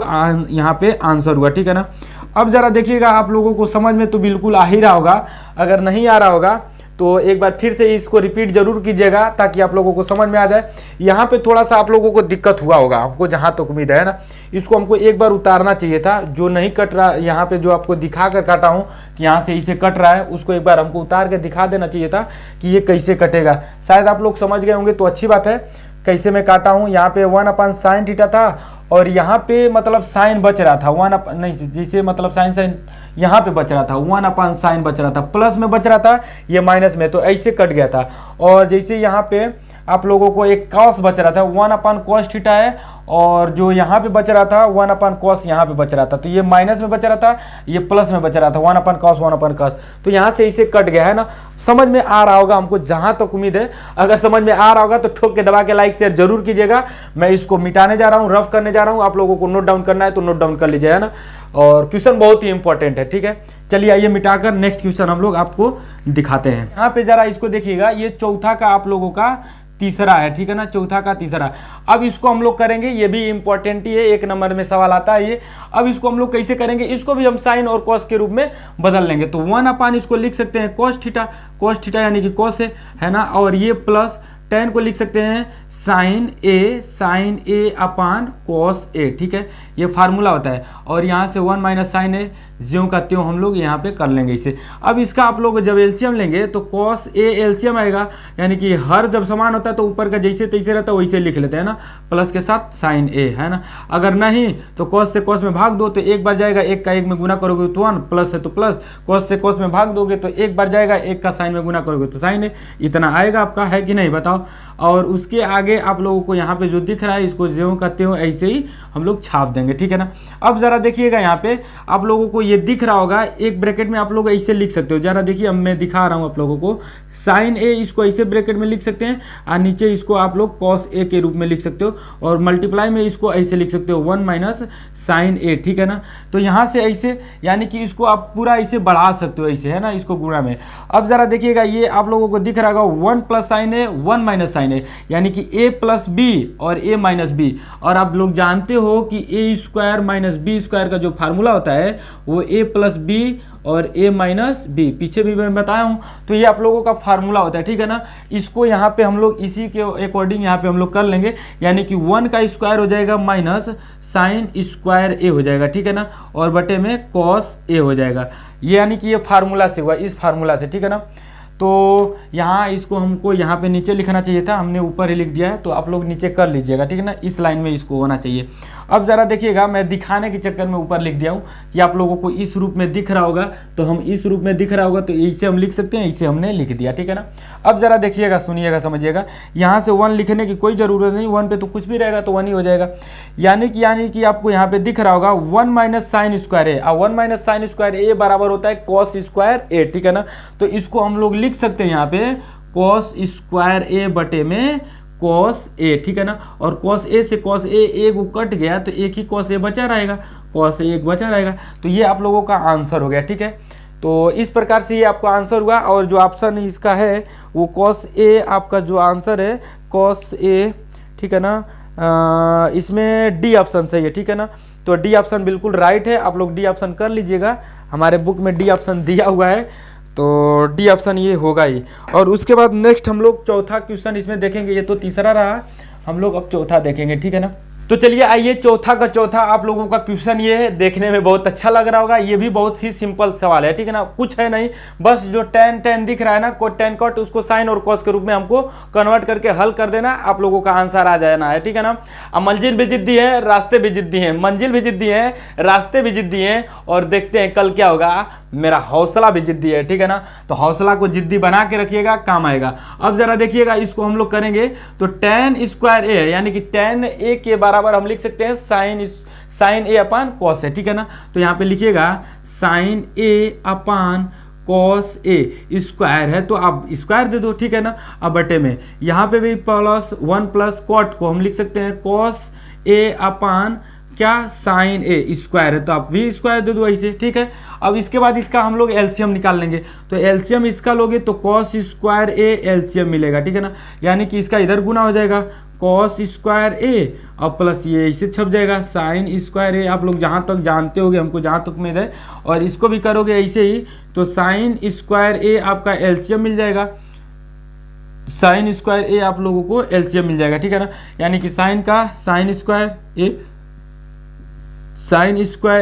यहाँ पे आंसर हुआ, ठीक है ना। अब ज़रा देखिएगा आप लोगों को समझ में तो बिल्कुल आ ही रहा होगा, अगर नहीं आ रहा होगा तो एक बार फिर से इसको रिपीट जरूर कीजिएगा ताकि आप लोगों को समझ में आ जाए। यहाँ पे थोड़ा सा आप लोगों को दिक्कत हुआ होगा, आपको जहाँ तक उम्मीद है ना, इसको हमको एक बार उतारना चाहिए था, जो नहीं कट रहा यहाँ पे जो आपको दिखा कर काटा हूँ कि यहाँ से इसे कट रहा है, उसको एक बार हमको उतार के दिखा देना चाहिए था कि ये कैसे कटेगा। शायद आप लोग समझ गए होंगे तो अच्छी बात है। कैसे मैं काटा हूँ, यहाँ पे 1/sin थीटा था, और यहाँ पे मतलब साइन बच रहा था 1 नहीं, जैसे मतलब साइन यहाँ पे बच रहा था 1/sin बच रहा था, प्लस में बच रहा था, ये माइनस में, तो ऐसे कट गया था। और जैसे यहाँ पे आप लोगों को एक कॉस बच रहा था 1/cos थीटा है, और जो यहाँ पे बच रहा था 1/cos यहाँ पे बच रहा था, तो ये माइनस में बच रहा था, ये प्लस में बच रहा था 1/cos, तो यहाँ से इसे कट गया है ना। समझ में आ रहा होगा हमको जहाँ तक उम्मीद है। अगर समझ में आ रहा होगा तो ठोक के दबा के लाइक शेयर जरूर कीजिएगा। मैं इसको मिटाने जा रहा हूँ, रफ करने जा रहा हूँ, आप लोगों को नोट डाउन करना है तो नोट डाउन कर लीजिए, है ना। और क्वेश्चन बहुत ही इंपॉर्टेंट है, ठीक है। चलिए आइए मिटाकर नेक्स्ट क्वेश्चन हम लोग आपको दिखाते हैं। यहाँ पे जरा इसको देखिएगा, ये चौथा का आप लोगों का तीसरा है, ठीक है ना, चौथा का तीसरा। अब इसको हम लोग करेंगे, ये भी इंपॉर्टेंट ही है, 1 नंबर में सवाल आता है ये। अब इसको हम लोग कैसे करेंगे, इसको भी हम साइन और कॉस के रूप में बदल लेंगे। तो 1 इसको लिख सकते हैं कॉस थीटा यानी कि कॉस है ना, और ये प्लस tan को लिख सकते हैं sign A upon cos A, ठीक है, ये फार्मूला होता है। और यहाँ से 1 - sin ए ज्यों का त्यों हम लोग यहाँ पे कर लेंगे इसे। अब इसका आप लोग जब एलसीएम लेंगे तो कॉस ए एलसीएम आएगा, यानी कि हर जब समान होता है तो ऊपर का जैसे तैसे रहता है वैसे लिख लेते हैं ना, प्लस के साथ साइन ए, है ना। अगर नहीं तो कॉस से कॉस में भाग दो तो 1 बार जाएगा, 1 का 1 में गुना करोगे तो 1, प्लस है तो प्लस, कॉस से कॉस में भाग दोगे तो 1 बार जाएगा, 1 का साइन में गुना करोगे तो साइन ए, इतना आएगा आपका, है कि नहीं बताओ। और उसके आगे आप लोगों को यहाँ पे जो दिख रहा है इसको ज्यों कहते हो ऐसे ही हम लोग छाप देंगे, ठीक है ना। अब जरा देखिएगा यहाँ पे आप लोगों को ये दिख रहा होगा, एक ब्रैकेट में आप लोग ऐसे लिख सकते हो। जरा देखिए, अब मैं दिखा रहा हूँ आप लोगों को, साइन ए इसको ऐसे ब्रैकेट में लिख सकते हैं, और नीचे इसको आप लोग कॉस ए के रूप में लिख सकते हो, और मल्टीप्लाई में इसको ऐसे लिख सकते हो 1 - sin ए, ठीक है ना। तो यहाँ से ऐसे यानी कि इसको आप पूरा ऐसे बढ़ा सकते हो ऐसे, है ना, इसको गुणा में। अब जरा देखिएगा, ये आप लोगों को दिख रहा होगा 1 + sin ए 1 - sin ए, यानी कि a + b और a - b। और आप लोग जानते हो कि a² - b² का जो फार्मूला होता है वो a + b और a - b, पीछे भी मैं बताया हूँ, तो ये आप लोगों का फार्मूला होता है, ठीक है ना। इसको यहाँ पे हम लोग इसी के अकॉर्डिंग यहाँ पे हम लोग कर लेंगे, यानी कि 1 का स्क्वायर हो जाएगा माइनस साइन स्क्वायर ए हो जाएगा, ठीक है ना, और बटे में कॉस ए हो जाएगा। ये यानी कि ये फार्मूला से हुआ, इस फार्मूला से, ठीक है ना। तो यहाँ इसको हमको यहाँ पे नीचे लिखना चाहिए था, हमने ऊपर ही लिख दिया है, तो आप लोग नीचे कर लीजिएगा, ठीक है ना, इस लाइन में इसको होना चाहिए। अब ज़रा देखिएगा, मैं दिखाने के चक्कर में ऊपर लिख दिया हूँ कि आप लोगों को इस रूप में दिख रहा होगा, तो हम इस रूप में दिख रहा होगा तो इसे हम लिख सकते हैं, इसे हमने लिख दिया, ठीक है ना। अब ज़रा देखिएगा, सुनिएगा, समझिएगा, यहाँ से 1 लिखने की कोई ज़रूरत नहीं, 1 पे तो कुछ भी रहेगा तो 1 ही हो जाएगा। यानी कि आपको यहाँ पे दिख रहा होगा 1 - sin स्क्वायर ए, और 1 - sin स्क्वायर ए बराबर होता है कॉस स्क्वायर ए, ठीक है ना। तो इसको हम लोग लिख सकते हैं यहाँ पे कॉस स्क्वायर ए बटे में कॉस ए, ठीक है ना। और कॉस ए से कॉस ए एक कट गया तो एक ही कॉस ए बचा रहेगा, कॉस ए एक बचा रहेगा, तो ये आप लोगों का आंसर हो गया, ठीक है। तो इस प्रकार से ये आपका आंसर हुआ, और जो ऑप्शन इसका है वो कॉस ए आपका जो आंसर है कॉस ए, ठीक है ना। इसमें डी ऑप्शन सही है, ठीक है ना। तो डी ऑप्शन बिल्कुल राइट है, आप लोग डी ऑप्शन कर लीजिएगा, हमारे बुक में डी ऑप्शन दिया हुआ है, तो डी ऑप्शन ये होगा ही। और उसके बाद नेक्स्ट हम लोग चौथा क्वेश्चन इसमें देखेंगे, ये तो तीसरा रहा, हम लोग अब चौथा देखेंगे, ठीक है ना। तो चलिए आइए चौथा का चौथा आप लोगों का क्वेश्चन ये है, देखने में बहुत अच्छा लग रहा होगा। ये भी बहुत ही सिंपल सवाल है, ठीक है ना, कुछ है नहीं, बस जो tan tan दिख रहा है ना, tan cot, उसको साइन और कॉस के रूप में हमको कन्वर्ट करके हल कर देना, आप लोगों का आंसर आ जाना है, ठीक है ना। अब मंजिल भी जिद्दी है, रास्ते भी जिद्दी हैं, मंजिल भी जिद्दी है, रास्ते भी जिद्दी हैं, और देखते हैं कल क्या होगा, मेरा हौसला भी जिद्दी है, ठीक है ना। तो हौसला को जिद्दी बना के रखिएगा, काम आएगा। अब जरा देखिएगा, इसको हम लोग करेंगे तो tan स्क्वायर ए है, यानी कि tan ए के बराबर हम लिख सकते हैं साइन ए अपान कॉस है, ठीक है ना। तो यहाँ पे लिखिएगा sign A upon cos A square है, तो आप स्क्वायर दे दो, ठीक है ना। अब बटे में यहाँ पे भी +1 प्लस कॉट को हम लिख सकते हैं कॉस ए अपान क्या साइन ए स्क्वायर है, तो आप भी स्क्वायर दे दो ऐसे, ठीक है। अब इसके बाद इसका हम लोग एलसीएम निकाल लेंगे, तो एलसीएम इसका लोगे तो कॉस स्क्वायर ए एलसीएम मिलेगा, ठीक है ना। यानी कि इसका इधर गुना हो जाएगा कॉस स्क्वायर ए और प्लस ये इसे छप जाएगा साइन स्क्वायर ए, आप लोग जहाँ तक जानते होगे, हमको जहाँ तक उम्मीद है, और इसको भी करोगे ऐसे ही तो साइन स्क्वायर ए आपका एलसीएम मिल जाएगा, साइन स्क्वायर ए आप लोगों को एलसीएम मिल जाएगा, ठीक है ना। यानी कि साइन का साइन स्क्वायर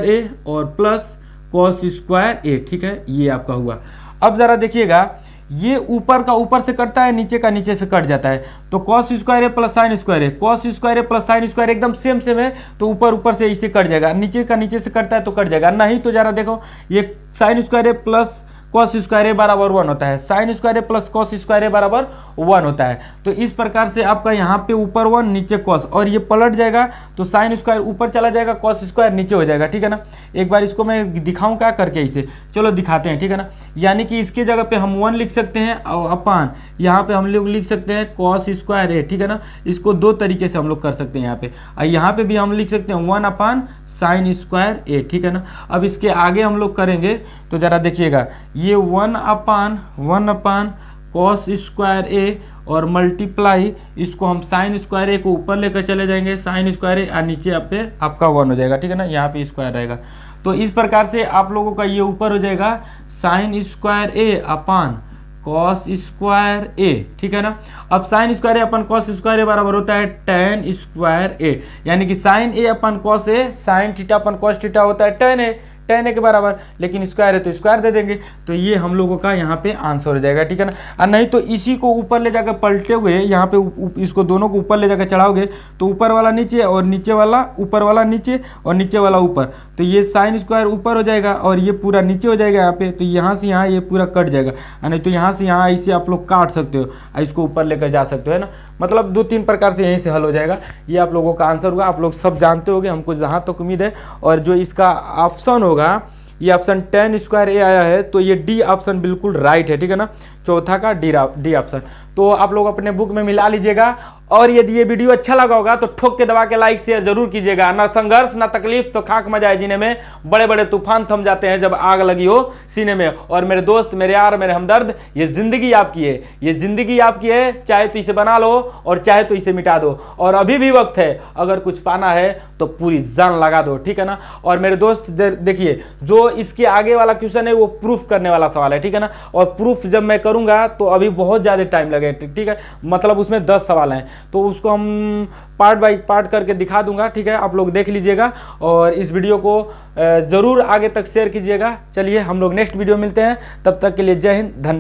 ए और प्लस कॉस स्क्वायर ए, ठीक है, ये आपका हुआ। अब जरा देखिएगा, ये ऊपर का ऊपर से कटता है, नीचे का नीचे से कट जाता है, तो कॉस स्क्वायर ए प्लस साइन स्क्वायर ए, कॉस स्क्वायर ए प्लस साइन स्क्वायर एकदम सेम है, तो ऊपर ऊपर से इसे कट जाएगा, नीचे का नीचे से कटता है तो कट जाएगा, नहीं तो जरा देखो, ये साइन स्क्वायर ए प्लस कॉस स्क्वायर ए बराबर 1 होता है, साइन स्क्वायर ए प्लस कॉस स्क्वायर ए बराबर 1 होता है। तो इस प्रकार से आपका यहाँ पे ऊपर 1 नीचे कॉस, और ये पलट जाएगा तो साइन स्क्वायर ऊपर चला जाएगा, कॉस स्क्वायर नीचे हो जाएगा, ठीक है ना। एक बार इसको मैं दिखाऊं क्या करके, इसे चलो दिखाते हैं, ठीक है ना। यानी कि इसके जगह पे हम 1 लिख सकते हैं और अपान यहाँ पे हम लोग लिख सकते हैं कॉस स्क्वायर ए, ठीक है ना। इसको दो तरीके से हम लोग कर सकते हैं यहाँ पे, और यहाँ पे भी हम लिख सकते हैं 1 अपान साइन स्क्वायर ए, ठीक है ना। अब इसके आगे हम लोग करेंगे तो जरा देखिएगा, ये 1 अपान कॉस स्क्वायर ए और मल्टीप्लाई, इसको हम साइन स्क्वायर ए को ऊपर लेकर चले जाएंगे, साइन स्क्वायर ए और नीचे आप पे आपका 1 हो जाएगा, ठीक है ना, यहाँ पे स्क्वायर रहेगा। तो इस प्रकार से आप लोगों का ये ऊपर हो जाएगा साइन स्क्वायर ए अपान कॉस स्क्वायर ए, ठीक है ना। अब साइन स्क्वायर ए अपन कॉस स्क्वायर ए बराबर होता है tan स्क्वायर ए, यानी कि sign A upon cos A, sign theta अपन कॉस थीटा होता है tan ए के बराबर, लेकिन स्क्वायर है तो स्क्वायर दे देंगे, तो ये हम लोगों का यहाँ पे आंसर हो जाएगा, ठीक है ना। और नहीं तो इसी को ऊपर ले जाकर पलटे हुए यहाँ पे इसको दोनों को ऊपर ले जाकर चढ़ाओगे तो ऊपर वाला नीचे और नीचे वाला ऊपर वाला नीचे और नीचे वाला ऊपर, तो ये साइन स्क्वायर ऊपर हो जाएगा और ये पूरा नीचे हो जाएगा यहाँ पे, तो यहाँ से यहाँ ये पूरा कट जाएगा, नहीं तो यहाँ से यहाँ ऐसे आप लोग काट सकते हो, इसको ऊपर लेकर जा सकते हो, है ना। मतलब 2-3 प्रकार से यहीं से हल हो जाएगा। ये आप लोगों का आंसर होगा, आप लोग सब जानते होंगे, हमको जहाँ तक उम्मीद है। और जो इसका ऑप्शन होगा, ये ऑप्शन tan स्क्वायर ए आया है, तो ये डी ऑप्शन बिल्कुल राइट है, ठीक है ना, चौथा का डी ऑप्शन। तो आप लोग अपने बुक में मिला लीजिएगा, और यदि ये वीडियो अच्छा लगा होगा तो ठोक के दबा के लाइक शेयर जरूर कीजिएगा। ना संघर्ष ना तकलीफ तो खाक मजा है जीने में, बड़े बड़े तूफान थम जाते हैं जब आग लगी हो सीने में। और मेरे दोस्त, मेरे यार, मेरे हमदर्द, ये जिंदगी आपकी है, ये जिंदगी आपकी है, चाहे तो इसे बना लो और चाहे तो इसे मिटा दो, और अभी भी वक्त है, अगर कुछ पाना है तो पूरी जान लगा दो, ठीक है ना। और मेरे दोस्त देखिए, जो इसके आगे वाला क्वेश्चन है वो प्रूफ करने वाला सवाल है, ठीक है ना, और प्रूफ जब मैं करूंगा तो अभी बहुत ज़्यादा टाइम लगेगा, ठीक है, मतलब उसमें 10 सवाल हैं, तो उसको हम पार्ट बाय पार्ट करके दिखा दूंगा, ठीक है, आप लोग देख लीजिएगा और इस वीडियो को ज़रूर आगे तक शेयर कीजिएगा। चलिए हम लोग नेक्स्ट वीडियो मिलते हैं, तब तक के लिए जय हिंद, धन्यवाद।